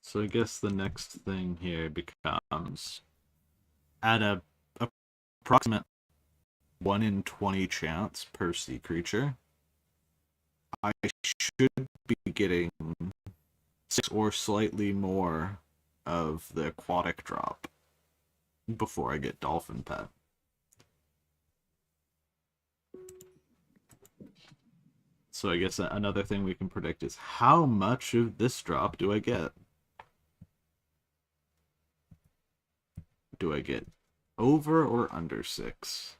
Speaker 1: So I guess the next thing here becomes at a approximate 1 in 20 chance per sea creature, I should be getting 6 or slightly more of the aquatic drop before I get dolphin pet. So I guess another thing we can predict is how much of this drop do I get? Do I get over or under 6?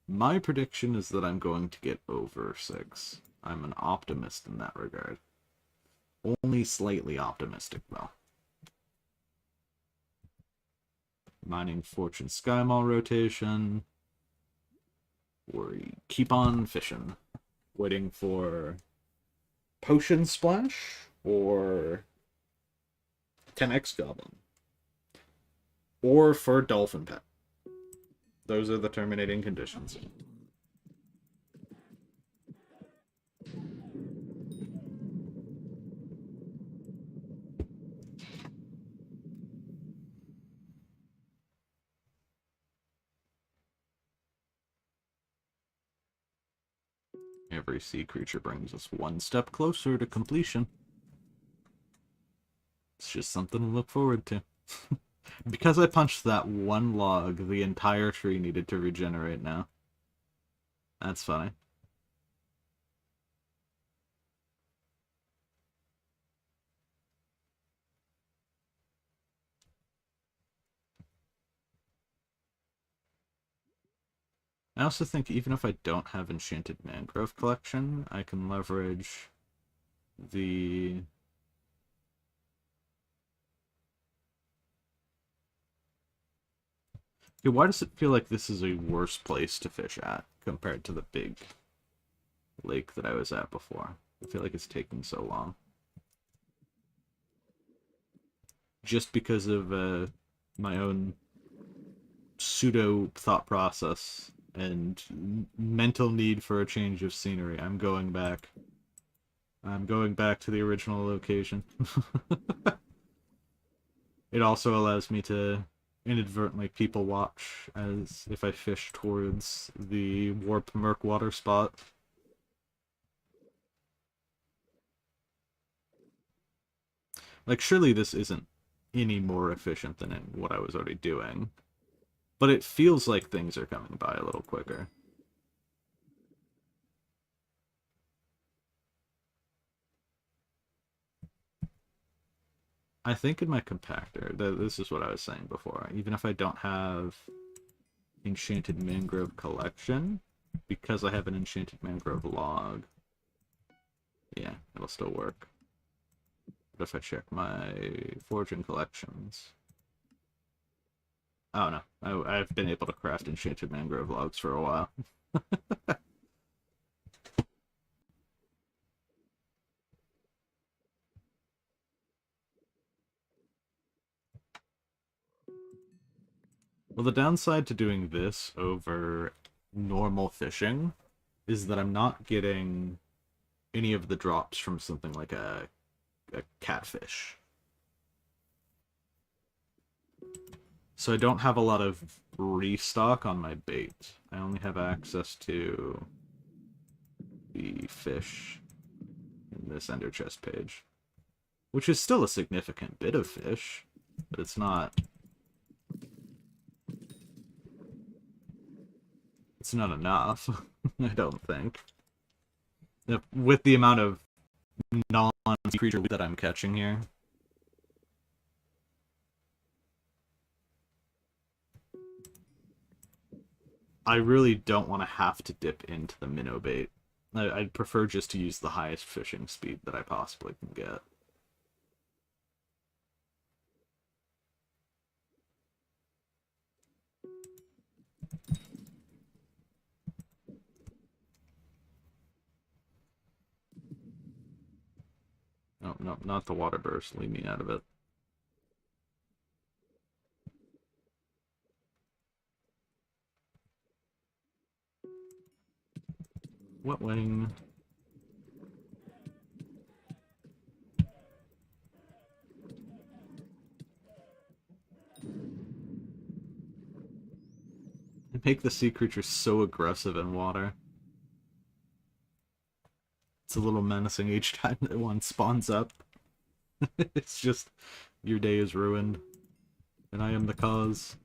Speaker 1: My prediction is that I'm going to get over 6. I'm an optimist in that regard. Only slightly optimistic, though. Mining Fortune Sky Mall rotation. We keep on fishing. Waiting for Potion Splash or 10x Goblin. Or for Dolphin Pet. Those are the terminating conditions. Every sea creature brings us one step closer to completion. It's just something to look forward to. Because I punched that one log, the entire tree needed to regenerate now. That's funny. I also think even if I don't have Enchanted Mangrove Collection, I can leverage the... Yeah, why does it feel like this is a worse place to fish at compared to the big lake that I was at before? I feel like it's taking so long. Just because of my own pseudo thought process and mental need for a change of scenery. I'm going back. I'm going back to the original location. It also allows me to inadvertently people watch as if I fish towards the warp murk water spot. Like, surely this isn't any more efficient than what I was already doing. But it feels like things are coming by a little quicker. I think in my compactor, this is what I was saying before, even if I don't have Enchanted Mangrove Collection, because I have an Enchanted Mangrove log, yeah, it'll still work. But if I check my Fortune collections... Oh no, I've been able to craft Enchanted Mangrove logs for a while. Well, the downside to doing this over normal fishing is that I'm not getting any of the drops from something like a catfish. So I don't have a lot of restock on my bait. I only have access to the fish in this ender chest page. Which is still a significant bit of fish, but it's not... It's not enough, I don't think. With the amount of non-creature that I'm catching here. I really don't want to have to dip into the minnow bait. I'd prefer just to use the highest fishing speed that I possibly can get. No, no, not the water burst. Leave me out of it. Wetwing. They make the sea creature so aggressive in water. It's a little menacing each time that one spawns up. It's just, your day is ruined. And I am the cause.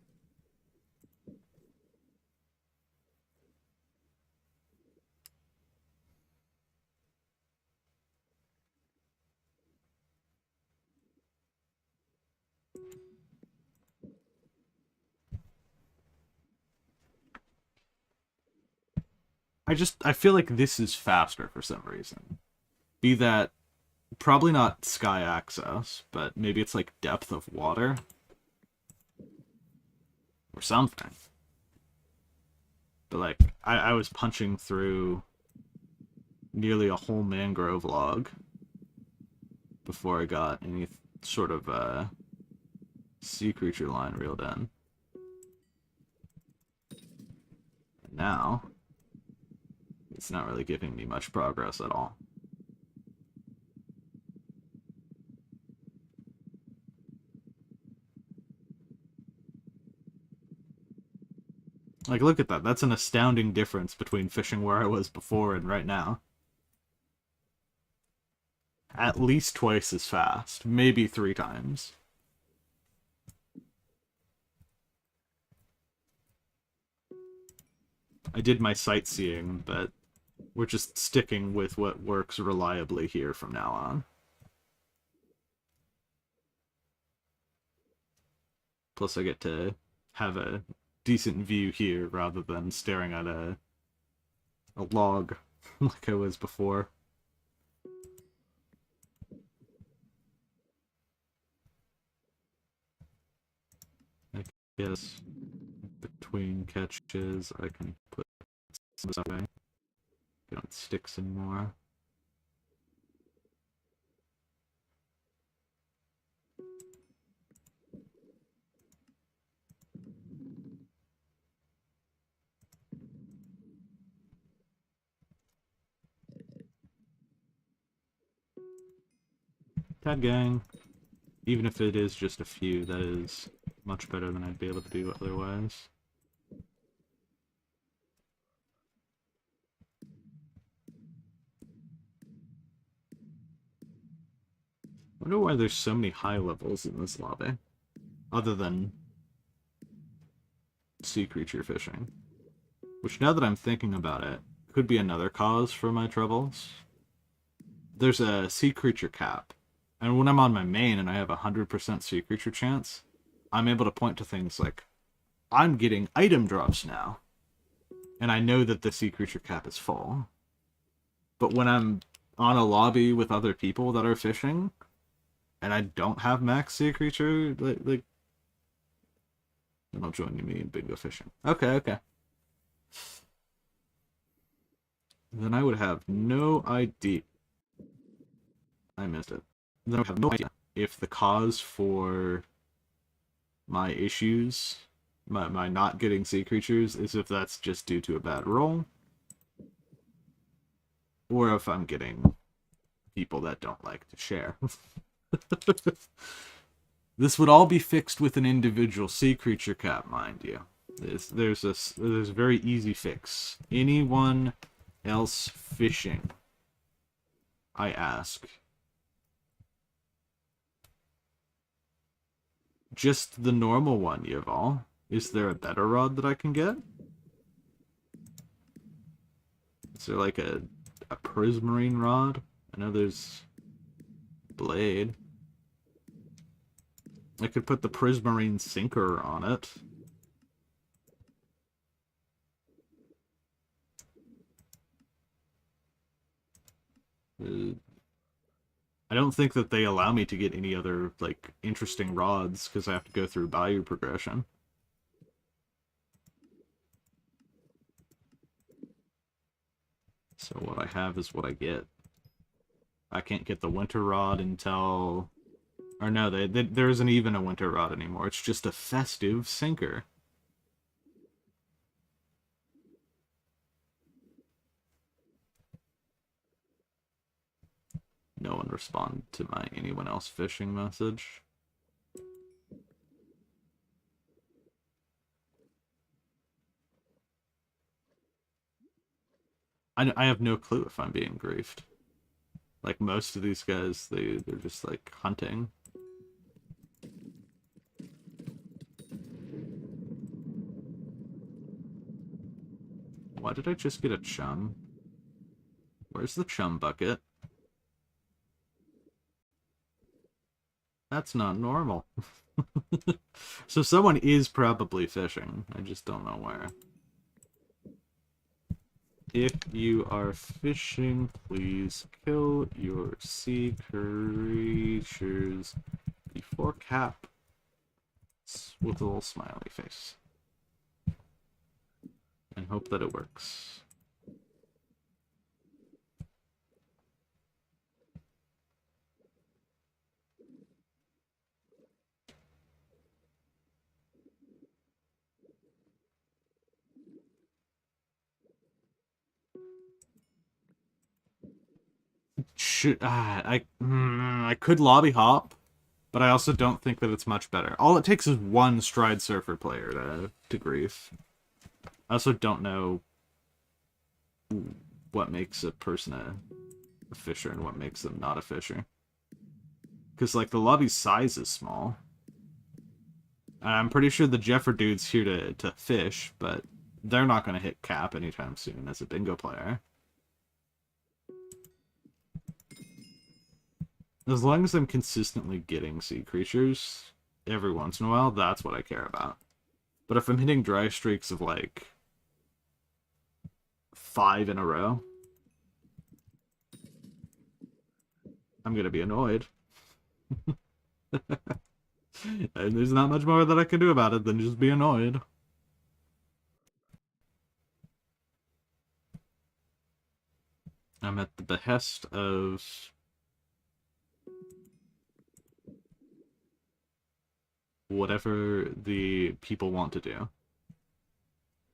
Speaker 1: I feel like this is faster for some reason. Be that, probably not sky access, but maybe it's like depth of water. Or something. But like, I was punching through nearly a whole mangrove log before I got any sort of sea creature line reeled in. And now, it's not really giving me much progress at all. Like, look at that. That's an astounding difference between fishing where I was before and right now. At least twice as fast. Maybe 3 times. I did my sightseeing, but we're just sticking with what works reliably here from now on. Plus I get to have a decent view here rather than staring at a log like I was before. I guess between catches I can put some stuff away. They don't sticks anymore. Tag gang. Even if it is just a few, that is much better than I'd be able to do otherwise. I wonder why there's so many high levels in this lobby, other than sea creature fishing. Which, now that I'm thinking about it, could be another cause for my troubles. There's a sea creature cap, and when I'm on my main and I have a 100% sea creature chance, I'm able to point to things like, I'm getting item drops now, and I know that the sea creature cap is full. But when I'm on a lobby with other people that are fishing, and I don't have max sea creature, like they're not joining me in bingo fishing. Okay, okay. Then I would have no idea. I missed it. Then I would have no idea if the cause for my issues, my not getting sea creatures, is if that's just due to a bad roll, or if I'm getting people that don't like to share. This would all be fixed with an individual sea creature cap, mind you. There's a very easy fix. Anyone else fishing I ask? Just the normal one, Yaval. Is there a better rod that I can get? Is there like a prismarine rod? I know there's blade. I could put the prismarine sinker on it. I don't think that they allow me to get any other, like, interesting rods, because I have to go through Bayou progression. So what I have is what I get. I can't get the winter rod until... Or no, there isn't even a winter rod anymore. It's just a festive sinker. No one responded to my anyone else fishing message. I have no clue if I'm being griefed. Like, most of these guys, they're just, like, hunting. Why did I just get a chum? Where's the chum bucket? That's not normal. So someone is probably fishing. I just don't know where. If you are fishing, please kill your sea creatures before cap. With a little smiley face. And hope that it works. I could lobby hop, but I also don't think that it's much better. All it takes is one Stride Surfer player to grief. I also don't know what makes a person a fisher and what makes them not a fisher. Because, like, the lobby's size is small. And I'm pretty sure the Jeffer dude's here to fish, but they're not going to hit cap anytime soon as a bingo player. As long as I'm consistently getting sea creatures every once in a while, that's what I care about. But if I'm hitting dry streaks of, like, 5 in a row, I'm gonna be annoyed. And there's not much more that I can do about it than just be annoyed. I'm at the behest of whatever the people want to do.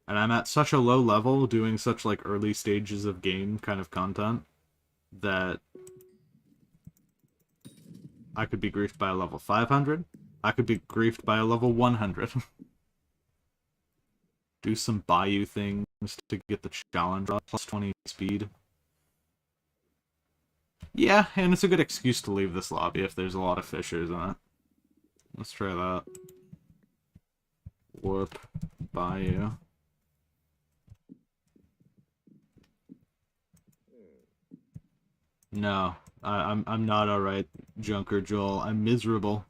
Speaker 1: And I'm at such a low level doing such, like, early stages of game kind of content that I could be griefed by a level 500. I could be griefed by a level 100. Do some Bayou things to get the challenge plus 20 speed. Yeah, and it's a good excuse to leave this lobby if there's a lot of fishers in it. Let's try that. Warp Bayou. No, I'm not alright, Junker Joel. I'm miserable.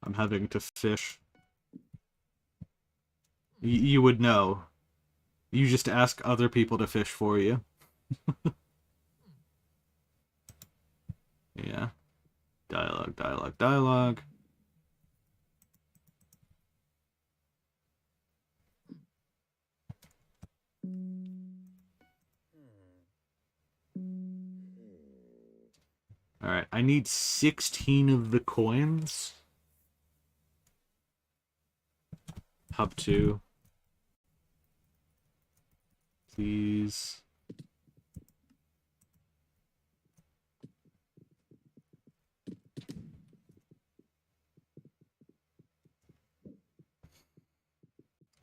Speaker 1: I'm having to fish. You would know. You just ask other people to fish for you. Yeah. Dialogue, dialogue, dialogue. Alright, I need 16 of the coins. Hub 2. Please.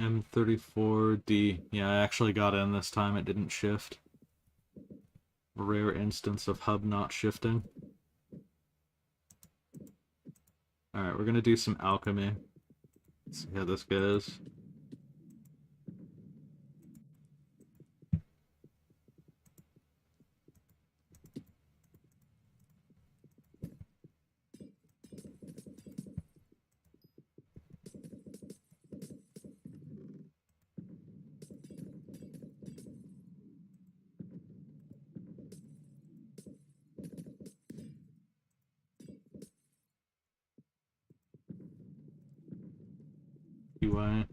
Speaker 1: M34D. Yeah, I actually got in this time. It didn't shift. A rare instance of hub not shifting. Alright, we're gonna do some alchemy. Let's see how this goes. UI. I'm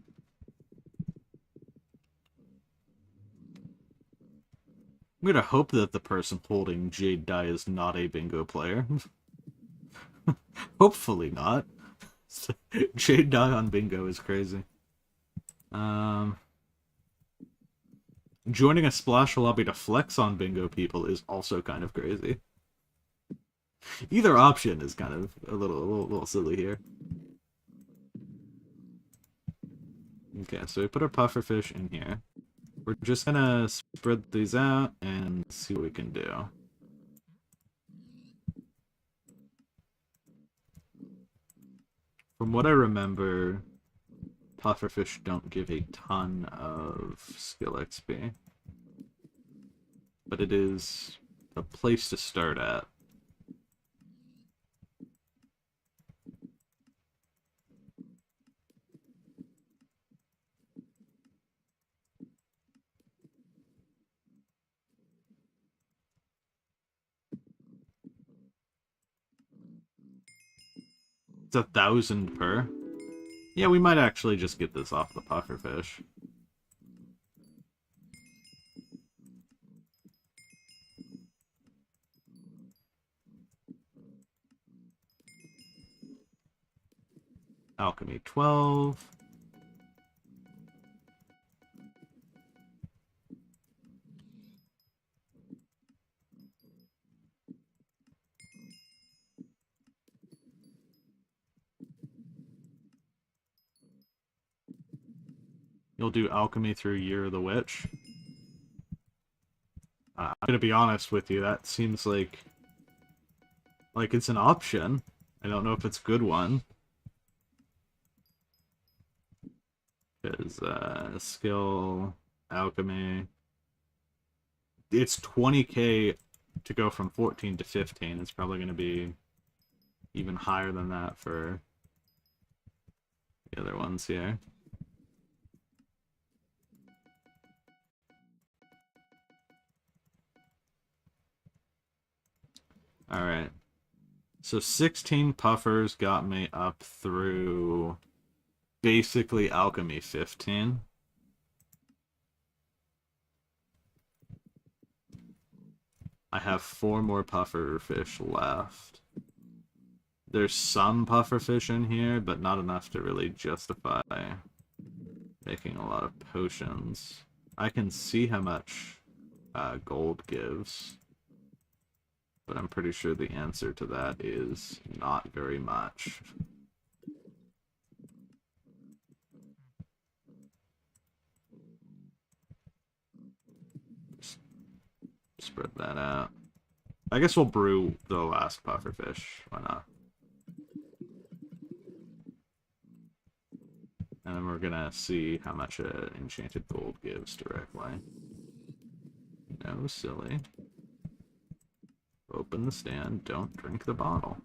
Speaker 1: gonna hope that the person holding Jade Die is not a bingo player. Hopefully not. Jade Die on bingo is crazy. Joining a splash lobby to flex on bingo people is also kind of crazy. Either option is kind of a little silly here. Okay, so we put our pufferfish in here. We're just gonna spread these out and see what we can do. From what I remember, pufferfish don't give a ton of skill XP. But it is a place to start at. It's 1,000 per. Yeah, we might actually just get this off the pufferfish. Alchemy 12. You'll do alchemy through Year of the Witch. I'm gonna be honest with you, that seems like it's an option. I don't know if it's a good one. Because skill, alchemy. It's 20k to go from 14 to 15. It's probably going to be even higher than that for the other ones here. Alright. So 16 puffers got me up through basically alchemy 15. I have 4 more puffer fish left. There's some puffer fish in here, but not enough to really justify making a lot of potions. I can see how much gold gives, but I'm pretty sure the answer to that is not very much. Just spread that out. I guess we'll brew the last pufferfish. Why not? And then we're gonna see how much enchanted gold gives directly. No, silly. Open the stand, don't drink the bottle.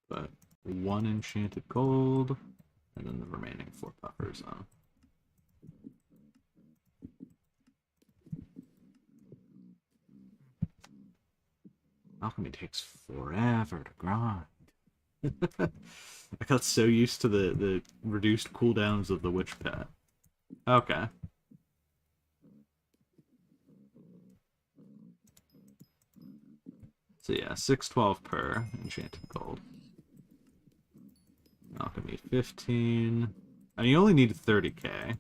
Speaker 1: But 1 enchanted gold, and then the remaining 4 puffers on. Alchemy takes forever to grind. I got so used to the reduced cooldowns of the Witch Pet. Okay. So yeah, 612 per enchanted gold. Alchemy 15. And you only need 30k.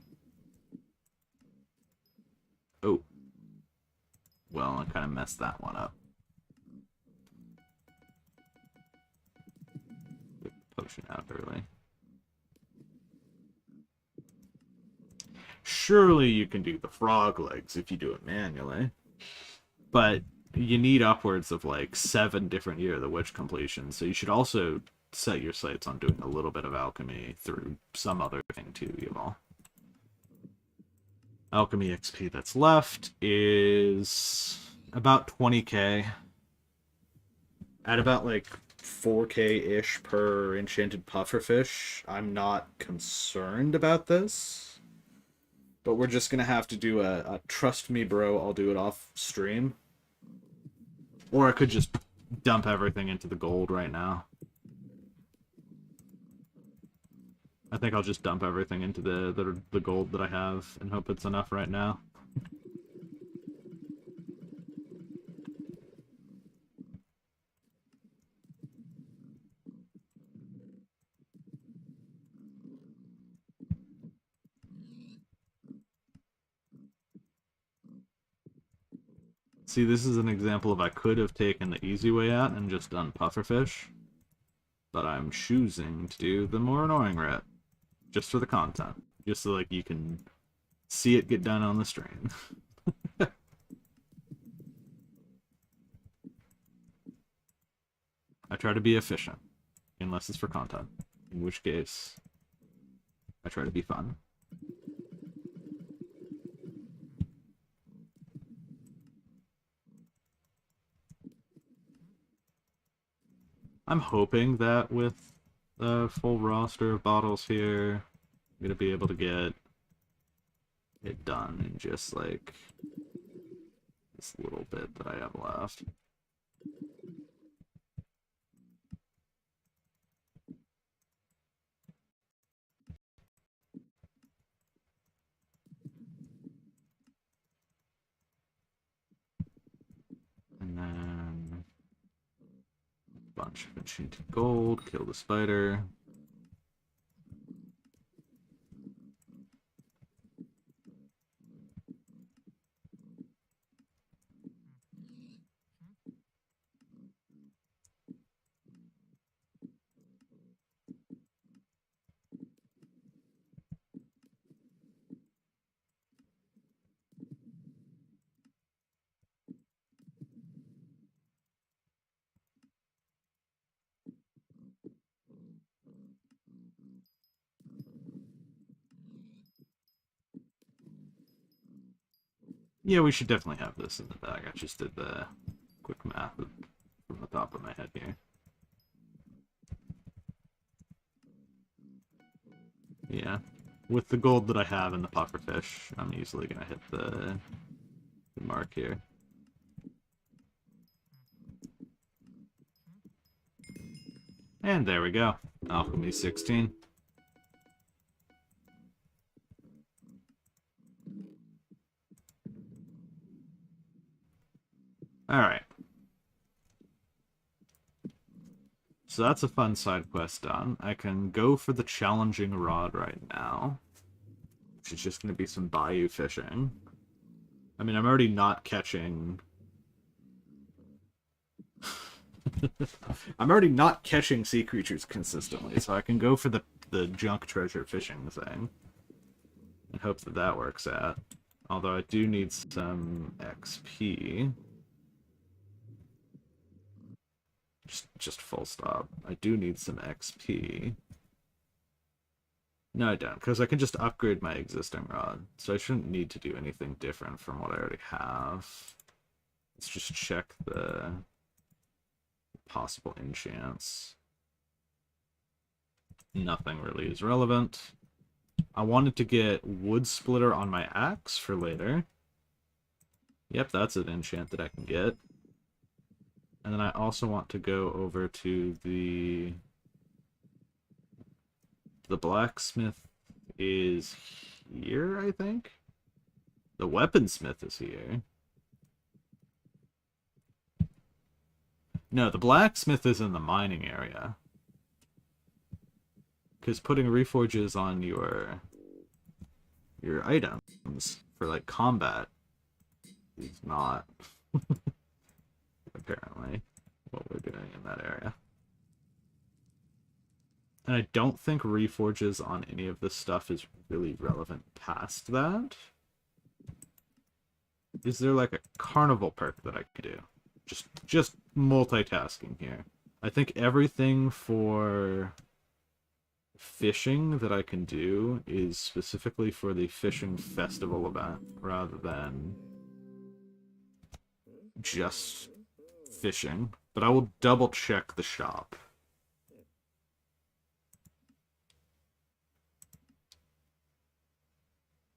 Speaker 1: Oh. Well, I kind of messed that one up. Get the potion out early. Surely you can do the frog legs if you do it manually. But you need upwards of like 7 different Year of the Witch completions, so you should also set your sights on doing a little bit of alchemy through some other thing too, Yuval. Alchemy XP that's left is about 20k. At about like 4k-ish per enchanted pufferfish, I'm not concerned about this. But we're just gonna have to do a trust me bro, I'll do it off stream. Or I could just dump everything into the gold right now. I think I'll just dump everything into the gold that I have and hope it's enough right now. See, this is an example of I could have taken the easy way out and just done pufferfish. But I'm choosing to do the more annoying route. Just for the content. Just so like you can see it get done on the stream. I try to be efficient. Unless it's for content. In which case, I try to be fun. I'm hoping that with a full roster of bottles here, I'm gonna be able to get it done in just like this little bit that I have left. And then a bunch of enchanted gold, kill the spider. Yeah, we should definitely have this in the bag. I just did the quick math from the top of my head here. Yeah. With the gold that I have in the pufferfish, I'm easily going to hit the mark here. And there we go. Alchemy 16. Alright. So that's a fun side quest done. I can go for the challenging rod right now, which is just going to be some bayou fishing. I mean, I'm already not catching... I'm already not catching sea creatures consistently, so I can go for the junk treasure fishing thing. And hope that that works out. Although I do need some XP. Just full stop. I do need some XP. No, I don't, because I can just upgrade my existing rod. So I shouldn't need to do anything different from what I already have. Let's just check the possible enchants. Nothing really is relevant. I wanted to get wood splitter on my axe for later. Yep, that's an enchant that I can get. And then I also want to go over to the blacksmith is here, I think? The weaponsmith is here. No, the blacksmith is in the mining area. Because putting reforges on your items for like combat is not apparently what we're doing in that area. And I don't think reforges on any of this stuff is really relevant past that. Is there like a carnival perk that I could do? Just multitasking here. I think everything for fishing that I can do is specifically for the fishing festival event rather than just fishing. But I will double check the shop.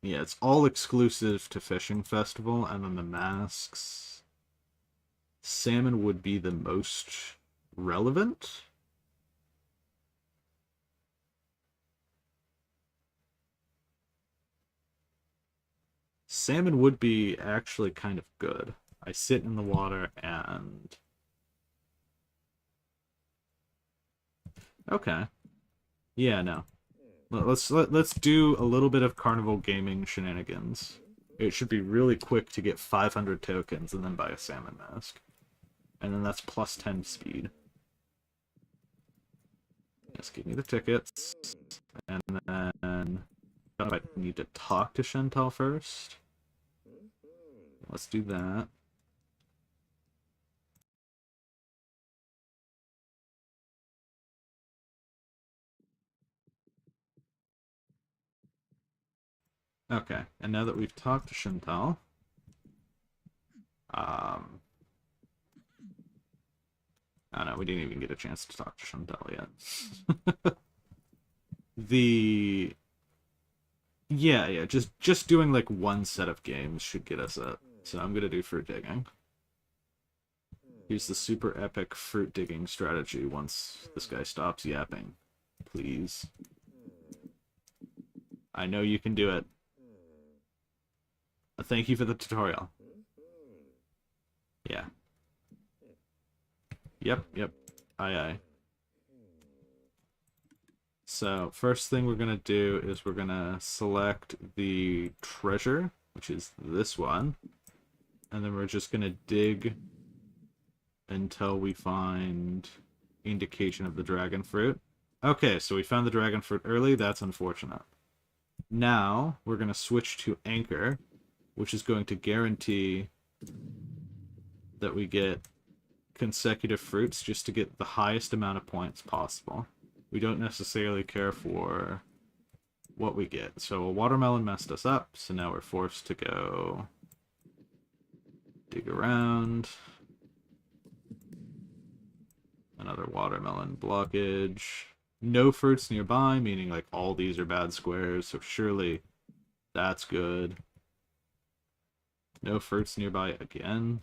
Speaker 1: Yeah, it's all exclusive to Fishing Festival, and then the masks. Salmon would be the most relevant. Salmon would be actually kind of good. I sit in the water and... Okay. Yeah, no. Let's do a little bit of carnival gaming shenanigans. It should be really quick to get 500 tokens and then buy a salmon mask. And then that's plus 10 speed. Just give me the tickets. And then I need to talk to Chantal first. Let's do that. Okay, and now that we've talked to Chantal, I don't know, we didn't even get a chance to talk to Chantal yet. Yeah, just doing like one set of games should get us it. So I'm gonna do fruit digging. Here's the super epic fruit digging strategy once this guy stops yapping. Please. I know you can do it. Thank you for the tutorial. Yeah. Yep. Aye. So, first thing we're gonna do is we're gonna select the treasure, which is this one. And then we're just gonna dig until we find indication of the dragon fruit. Okay, so we found the dragon fruit early. That's unfortunate. Now, we're gonna switch to anchor, which is going to guarantee that we get consecutive fruits just to get the highest amount of points possible. We don't necessarily care for what we get. So a watermelon messed us up, so now we're forced to go dig around. Another watermelon blockage. No fruits nearby, meaning like all these are bad squares, so surely that's good. No fruits nearby again.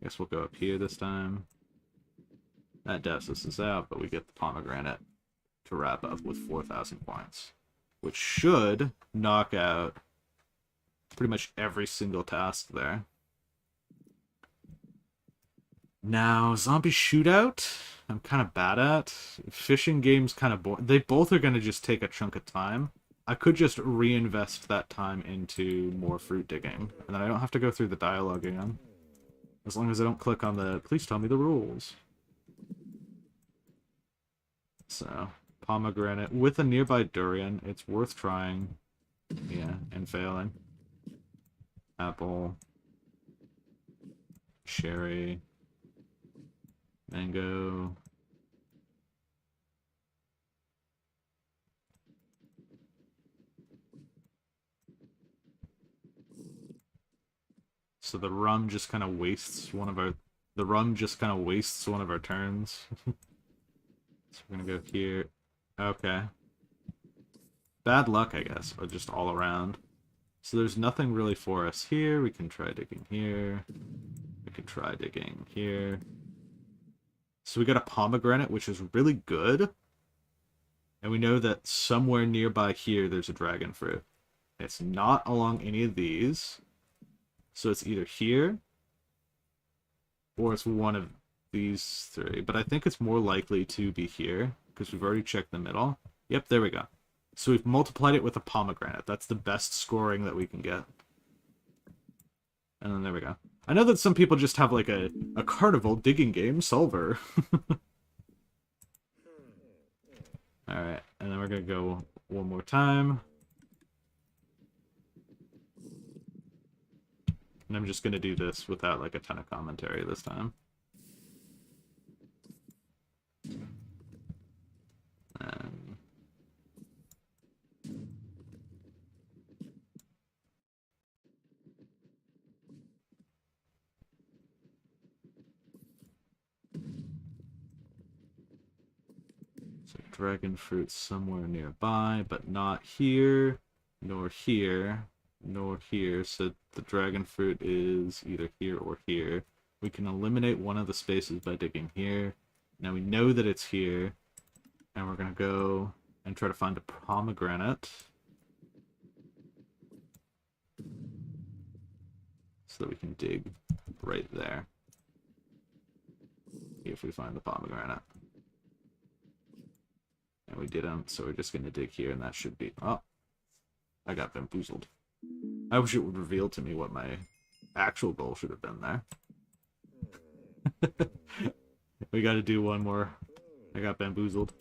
Speaker 1: Guess we'll go up here this time. That dashes us out, but we get the pomegranate to wrap up with 4,000 points, which should knock out pretty much every single task there. Now, zombie shootout, I'm kind of bad at. Fishing games kind of boring. They both are going to just take a chunk of time. I could just reinvest that time into more fruit digging, and then I don't have to go through the dialogue again. As long as I don't click on the, please tell me the rules. So, pomegranate. With a nearby durian, it's worth trying. Yeah, and failing. Apple. Cherry. Mango. So the rum just kind of wastes one of our... The rum just kind of wastes one of our turns. So we're gonna go here. Okay. Bad luck, I guess, or just all around. So there's nothing really for us here. We can try digging here. We can try digging here. So we got a pomegranate, which is really good. And we know that somewhere nearby here there's a dragon fruit. It's not along any of these. So it's either here, or it's one of these three. But I think it's more likely to be here, because we've already checked the middle. Yep, there we go. So we've multiplied it with a pomegranate. That's the best scoring that we can get. And then there we go. I know that some people just have like a carnival digging game solver. Alright, and then we're gonna go one more time. And I'm just gonna do this without like a ton of commentary this time. And so dragon fruit somewhere nearby, but not here, nor here, nor here. So the dragon fruit is either here or here. We can eliminate one of the spaces by digging here. Now we know that it's here. And we're going to go and try to find a pomegranate. So that we can dig right there. If we find the pomegranate. And we didn't, so we're just going to dig here, and that should be... Oh, I got bamboozled. I wish it would reveal to me what my actual goal should have been there. We got to do one more. I got bamboozled.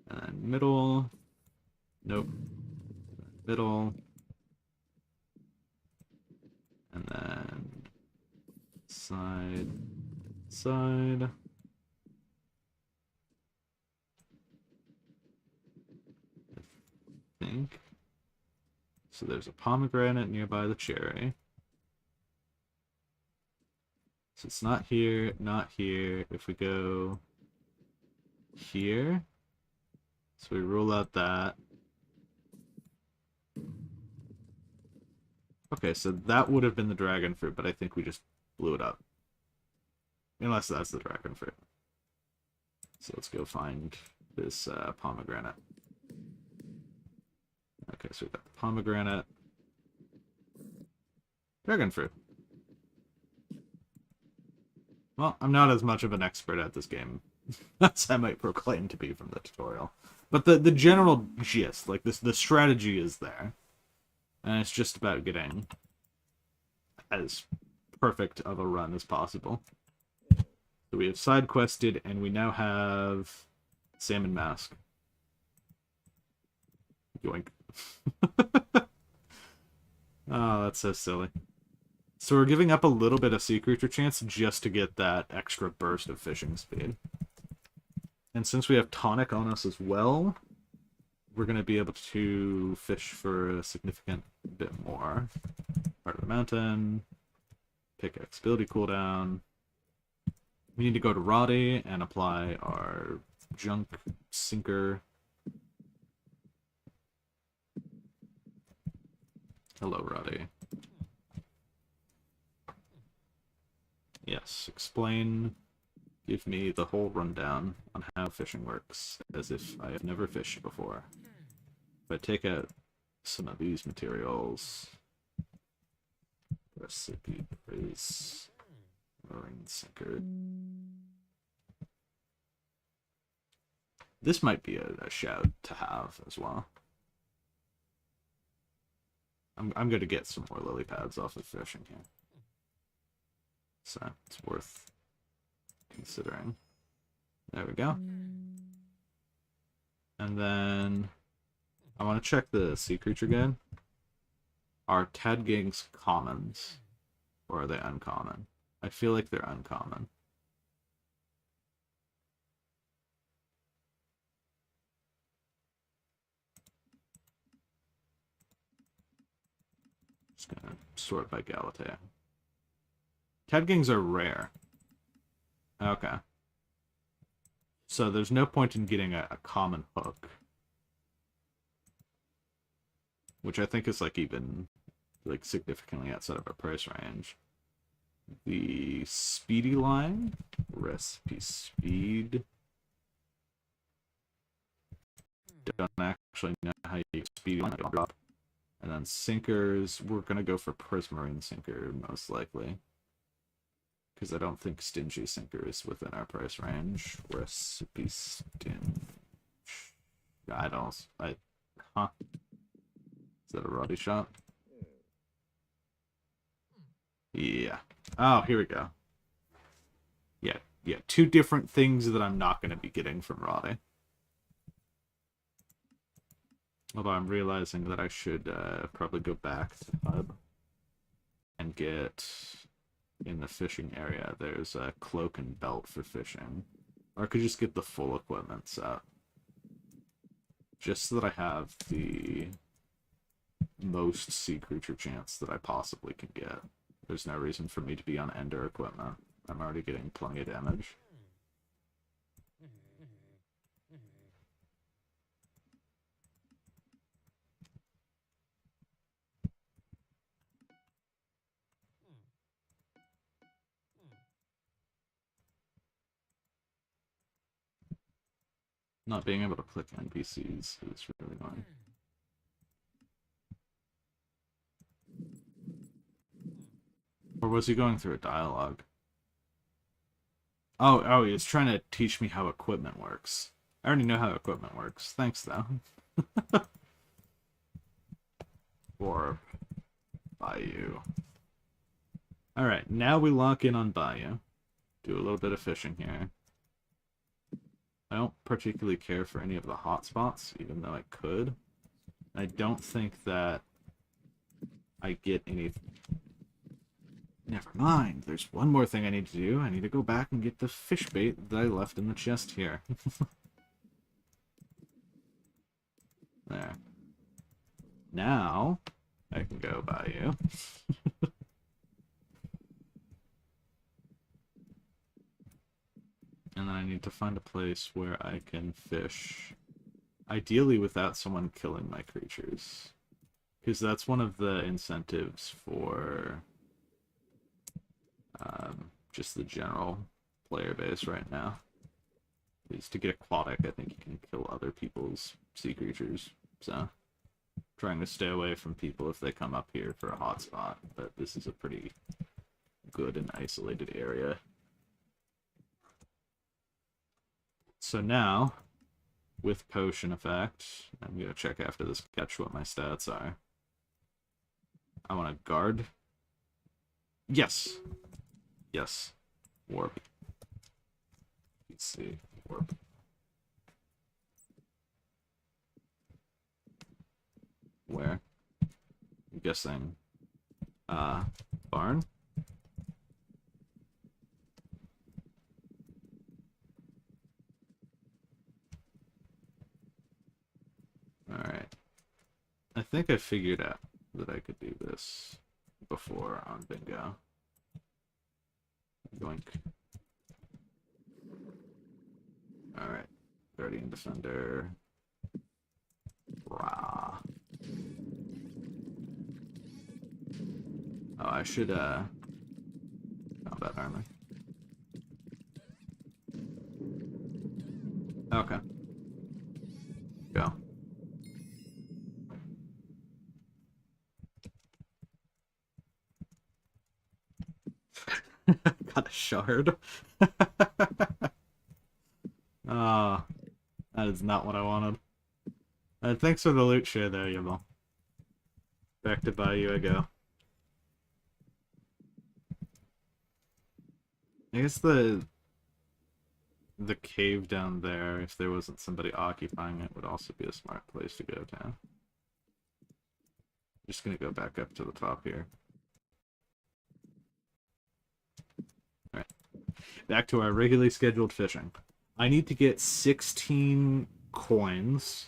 Speaker 1: And then middle. Nope. Middle. And then side. Side. I think. So there's a pomegranate nearby the cherry. So it's not here, not here. If we go here. So we rule out that. Okay, so that would have been the dragon fruit, but I think we just blew it up. Unless that's the dragon fruit. So let's go find this pomegranate. Okay, so we've got the pomegranate. Dragon fruit. Well, I'm not as much of an expert at this game as I might proclaim to be from the tutorial. But the general gist, like the strategy is there. And it's just about getting as perfect of a run as possible. So we have side quested, and we now have salmon mask. Yoink. Oh, that's so silly. So we're giving up a little bit of sea creature chance just to get that extra burst of fishing speed. And since we have tonic on us as well, we're going to be able to fish for a significant bit more. Part of the mountain. Pickaxe ability cooldown. We need to go to Roddy and apply our junk sinker. Hello, Roddy. Yes, explain. Give me the whole rundown on how fishing works, as if I have never fished before. If I take out some of these materials, recipe brace, marine sinker. This might be a shout to have as well. I'm going to get some more lily pads off of fishing here. So it's worth considering. There we go. And then I want to check the sea creature again. Are Tadgings commons? Or are they uncommon? I feel like they're uncommon. Just gonna sort by Galatea. Tadgings are rare. Okay. So there's no point in getting a common hook. Which I think is like even like significantly outside of our price range. The speedy line. Recipe speed. Don't actually know how you get speedy line drop. And then sinkers, we're gonna go for prismarine sinker most likely. Because I don't think Stingy Sinker is within our price range. Recipe Stinge. Huh? Is that a Roddy shot? Yeah. Oh, here we go. Yeah, two different things that I'm not going to be getting from Roddy. Although I'm realizing that I should probably go back to the hub and get, in the fishing area, there's a cloak and belt for fishing. Or I could just get the full equipment set. Just so that I have the most sea creature chance that I possibly can get. There's no reason for me to be on Ender equipment. I'm already getting plenty of damage. Not being able to click NPCs is really annoying. Or was he going through a dialogue? Oh, he was trying to teach me how equipment works. I already know how equipment works. Thanks, though. Or Bayou. Alright, now we lock in on Bayou. Do a little bit of fishing here. I don't particularly care for any of the hotspots, even though I could. I don't think that I get any... Never mind. There's one more thing I need to do. I need to go back and get the fish bait that I left in the chest here. There. Now, I can go Bayou. And then I need to find a place where I can fish. Ideally without someone killing my creatures. Because that's one of the incentives for just the general player base right now. Is to get aquatic, I think you can kill other people's sea creatures. So, trying to stay away from people if they come up here for a hotspot. But this is a pretty good and isolated area. So now, with potion effect, I'm going to check after this catch what my stats are. I want to guard. Yes. Yes. Warp. Let's see. Warp. Where? I'm guessing. Barn? Alright. I think I figured out that I could do this before on bingo. Yoink. Alright. Guardian Defender. Rah. Oh, I should, combat armor. Okay. Go. Got a shard. Ah, that is not what I wanted. Thanks for the loot share there, Yabble. Back to Bayou I go. I guess the cave down there, if there wasn't somebody occupying it, would also be a smart place to go to. Just gonna go back up to the top here. Alright. Back to our regularly scheduled fishing. I need to get 16 coins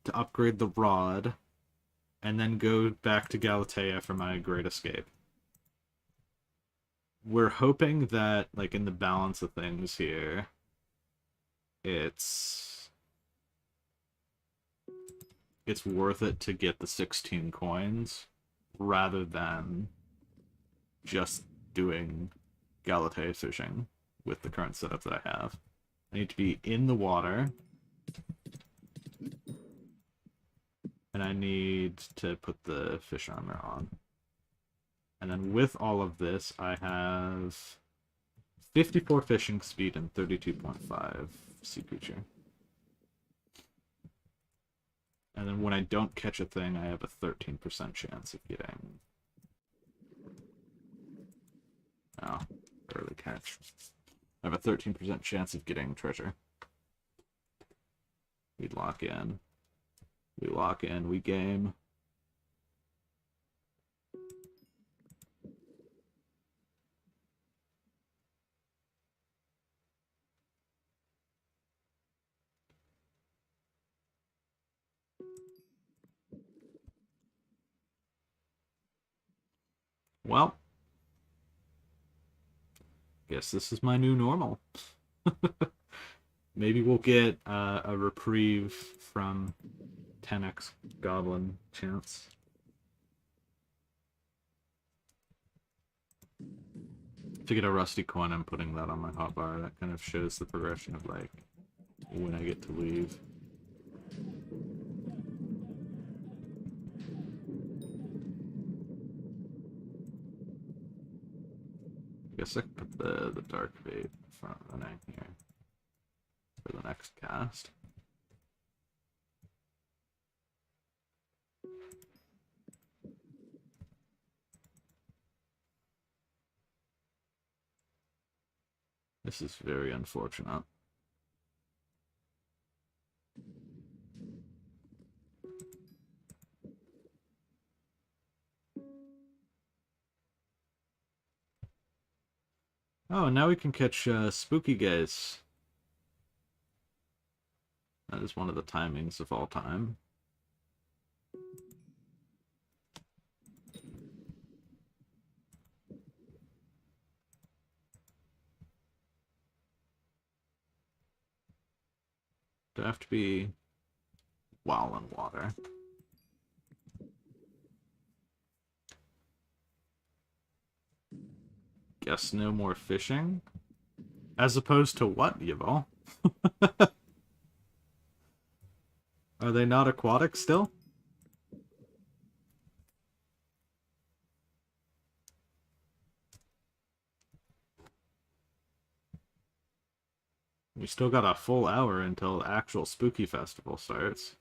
Speaker 1: to upgrade the rod, and then go back to Galatea for my Great Escape. We're hoping that, like, in the balance of things here, it's worth it to get the 16 coins rather than just doing Galatea fishing with the current setup that I have. I need to be in the water, and I need to put the fish armor on. And then with all of this, I have 54 fishing speed and 32.5 sea creature. And then when I don't catch a thing, I have a 13% chance of getting... Oh, early catch. I have a 13% chance of getting treasure. We lock in. We lock in. We game. Well, guess this is my new normal. Maybe we'll get a reprieve from 10x goblin chance. To get a rusty coin, I'm putting that on my hotbar. That kind of shows the progression of, like, when I get to leave. I guess I can put the dark bait in front of the neck here for the next cast. This is very unfortunate. Oh, now we can catch spooky guys. That is one of the timings of all time. Do I have to be while in water? Guess no more fishing? As opposed to what, Yvel? Are they not aquatic still? We still got a full hour until actual Spooky Festival starts.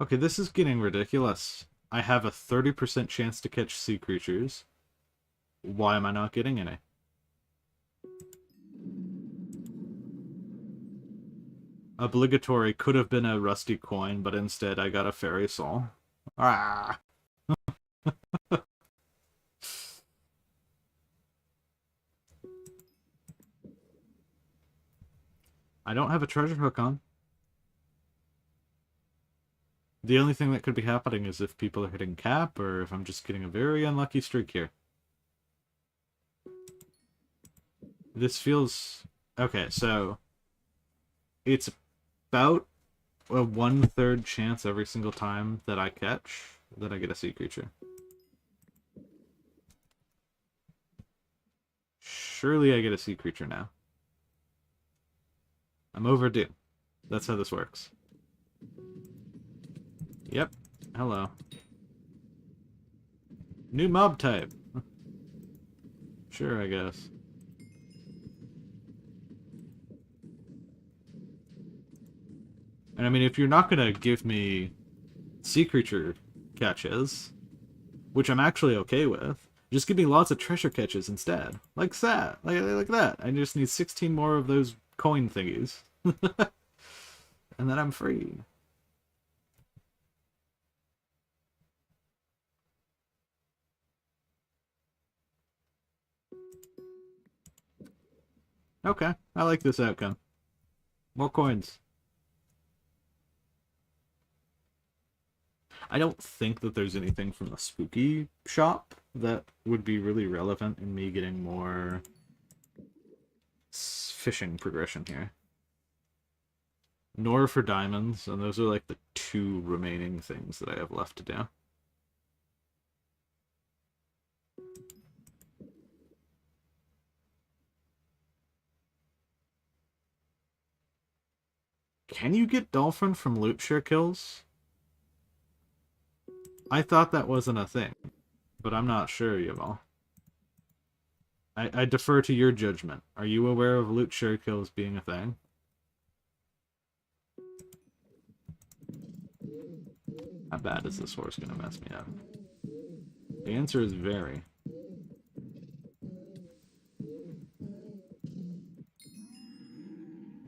Speaker 1: Okay, this is getting ridiculous. I have a 30% chance to catch sea creatures. Why am I not getting any? Obligatory could have been a rusty coin, but instead I got a fairy soul. Ah! I don't have a treasure hook on. The only thing that could be happening is if people are hitting cap, or if I'm just getting a very unlucky streak here. This feels... Okay, so... It's about a 1/3 chance every single time that I catch that I get a sea creature. Surely I get a sea creature now. I'm overdue. That's how this works. Yep. Hello. New mob type. Sure, I guess. And I mean, if you're not gonna give me sea creature catches, which I'm actually okay with, just give me lots of treasure catches instead. Like that. Like that. I just need 16 more of those coin thingies. And then I'm free. Okay, I like this outcome. More coins. I don't think that there's anything from the spooky shop that would be really relevant in me getting more fishing progression here. nor for diamonds, and those are like the 2 remaining things that I have left to do. Can you get dolphin from loot share kills? I thought that wasn't a thing, but I'm not sure, Yaval. I defer to your judgment. Are you aware of loot share kills being a thing? How bad is this horse gonna mess me up? The answer is very.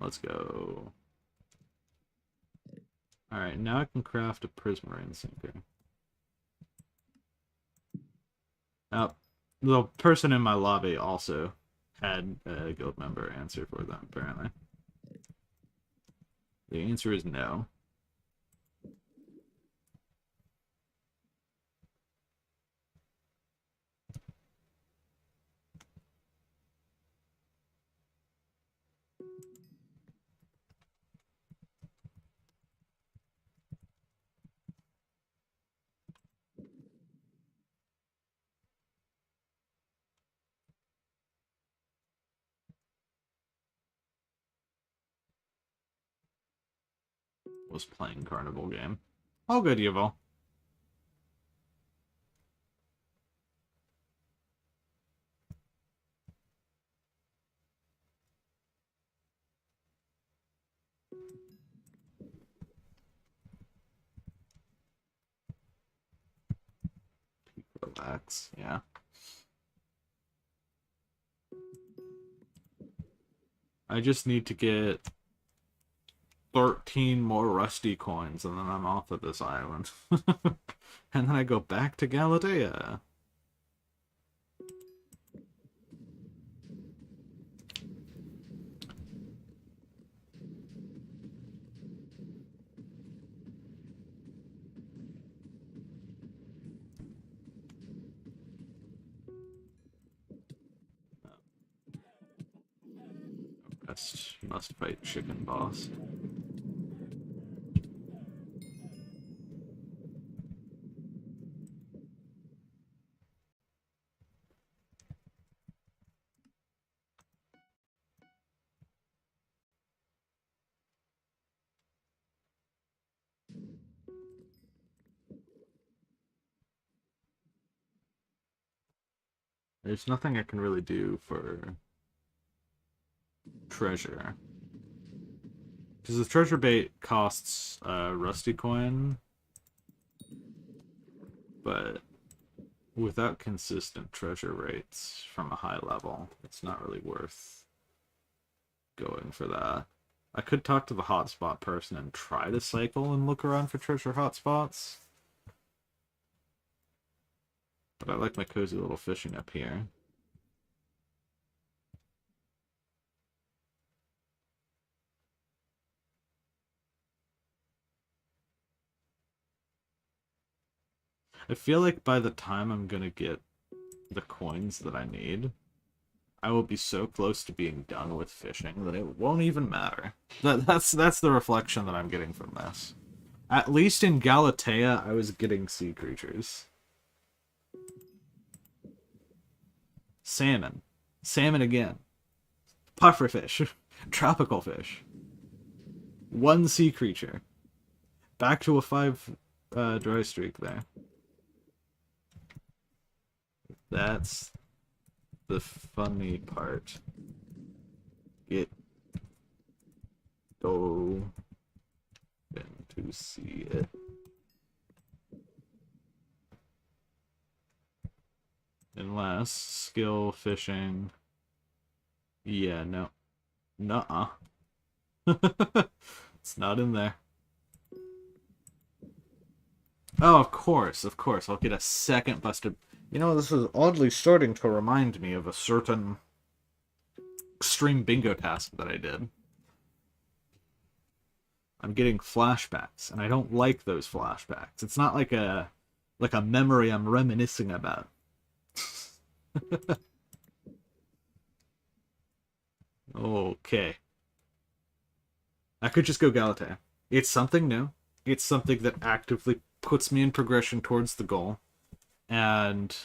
Speaker 1: Let's go. Alright, now I can craft a prismarine sinker. Now, the person in my lobby also had a guild member answer for them, apparently. The answer is no. Was playing carnival game. All good, Yaval. Relax, yeah. I just need to get 13 more rusty coins, and then I'm off of this island. And then I go back to Galatea. Must fight chicken boss. There's nothing I can really do for treasure. Because the treasure bait costs rusty coin, but without consistent treasure rates from a high level, it's not really worth going for that. I could talk to the hotspot person and try to cycle and look around for treasure hotspots. But I like my cozy little fishing up here. I feel like by the time I'm gonna get the coins that I need, I will be so close to being done with fishing that it won't even matter. That's the reflection that I'm getting from this. At least in Galatea, I was getting sea creatures. Salmon. Salmon again. Pufferfish. Tropical fish. 1 sea creature. Back to a 5 dry streak there. That's the funny part. Get open to see it. Unless skill fishing. Yeah, no. Nuh-uh. It's not in there. Oh, of course. I'll get a second busted. You know, this is oddly starting to remind me of a certain extreme bingo task that I did. I'm getting flashbacks, and I don't like those flashbacks. It's not like a memory I'm reminiscing about. Okay. I could just go Galatea. It's something new. It's something that actively puts me in progression towards the goal. And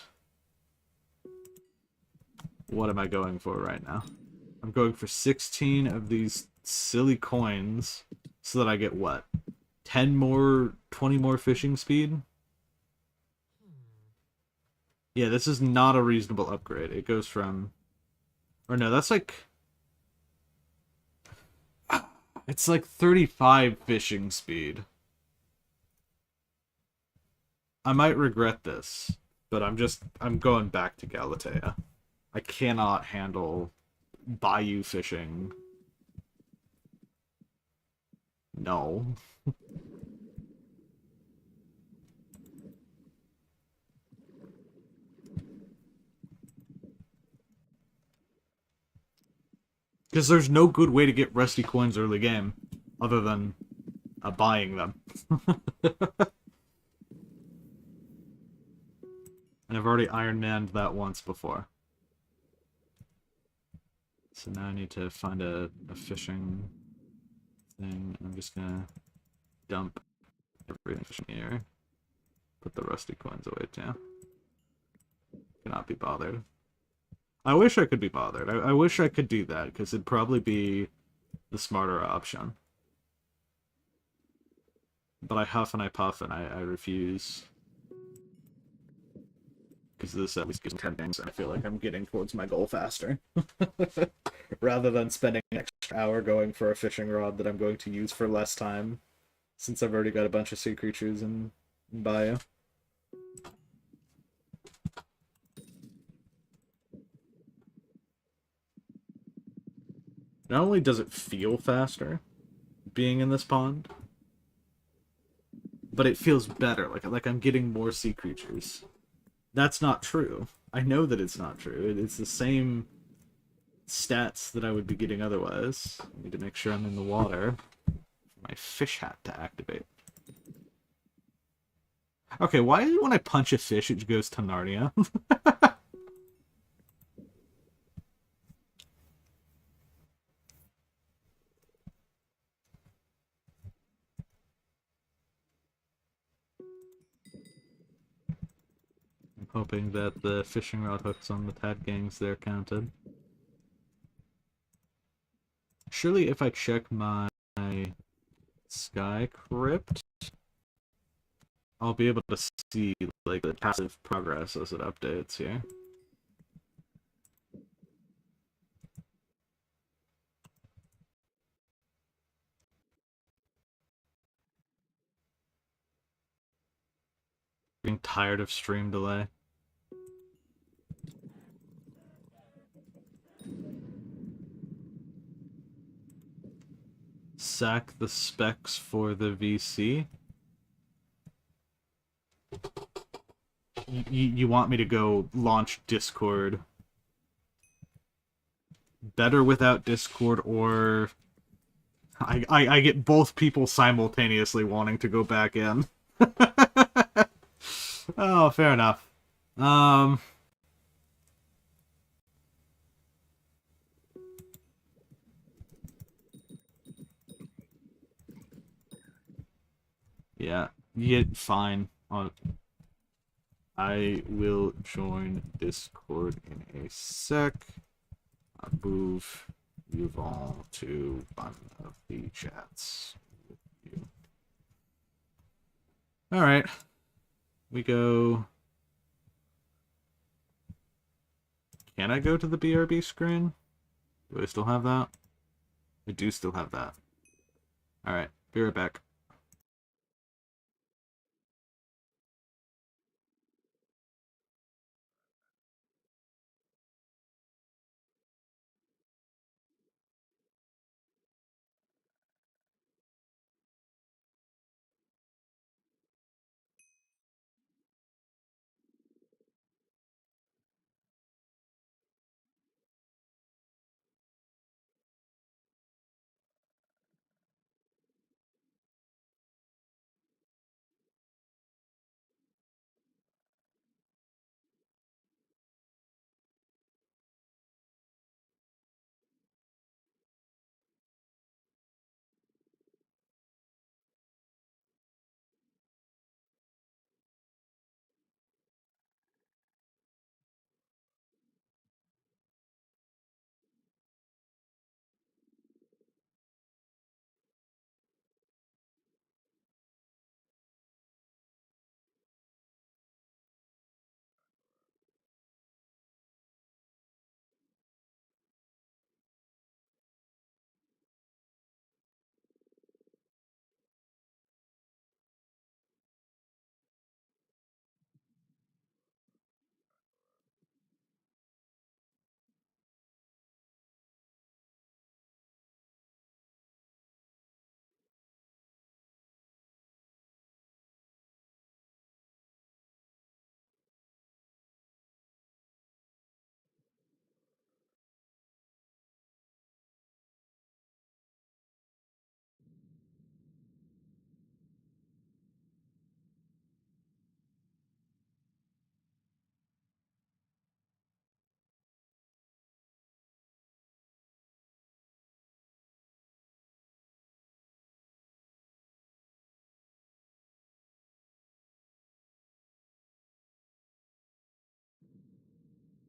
Speaker 1: what am I going for right now? I'm going for 16 of these silly coins so that I get what? 10 more, 20 more fishing speed? Yeah, this is not a reasonable upgrade. It goes from... Or no, that's like... It's like 35 fishing speed. I might regret this, but I'm going back to Galatea. I cannot handle bayou fishing. No. Because there's no good way to get rusty coins early game, other than buying them. And I've already Iron Manned that once before. So now I need to find a fishing thing. I'm just gonna dump everything here. Put the rusty coins away too. Cannot be bothered. I wish I could be bothered. I wish I could do that, because it'd probably be the smarter option. But I huff and I puff and I refuse. Because this at least gives me 10 things, and I feel like I'm getting towards my goal faster. Rather than spending an extra hour going for a fishing rod that I'm going to use for less time, since I've already got a bunch of sea creatures in Bayou. Not only does it feel faster being in this pond, but it feels better, like I'm getting more sea creatures. That's not true. I know that it's not true. It's the same stats that I would be getting otherwise. I need to make sure I'm in the water for my fish hat to activate. Okay, why when I punch a fish it goes to Narnia? I'm hoping that the fishing rod hooks on the Tad Gangs there counted. Surely if I check my Sky Crypt, I'll be able to see like the passive progress as it updates here. Getting tired of stream delay. Sack the specs for the VC. You want me to go launch Discord? Better without Discord, or I get both people simultaneously wanting to go back in. Oh, fair enough. Yeah, fine. I will join Discord in a sec. I'll move you all to one of the chats with you. Alright. We go... Can I go to the BRB screen? Do I still have that? I do still have that. Alright, be right back.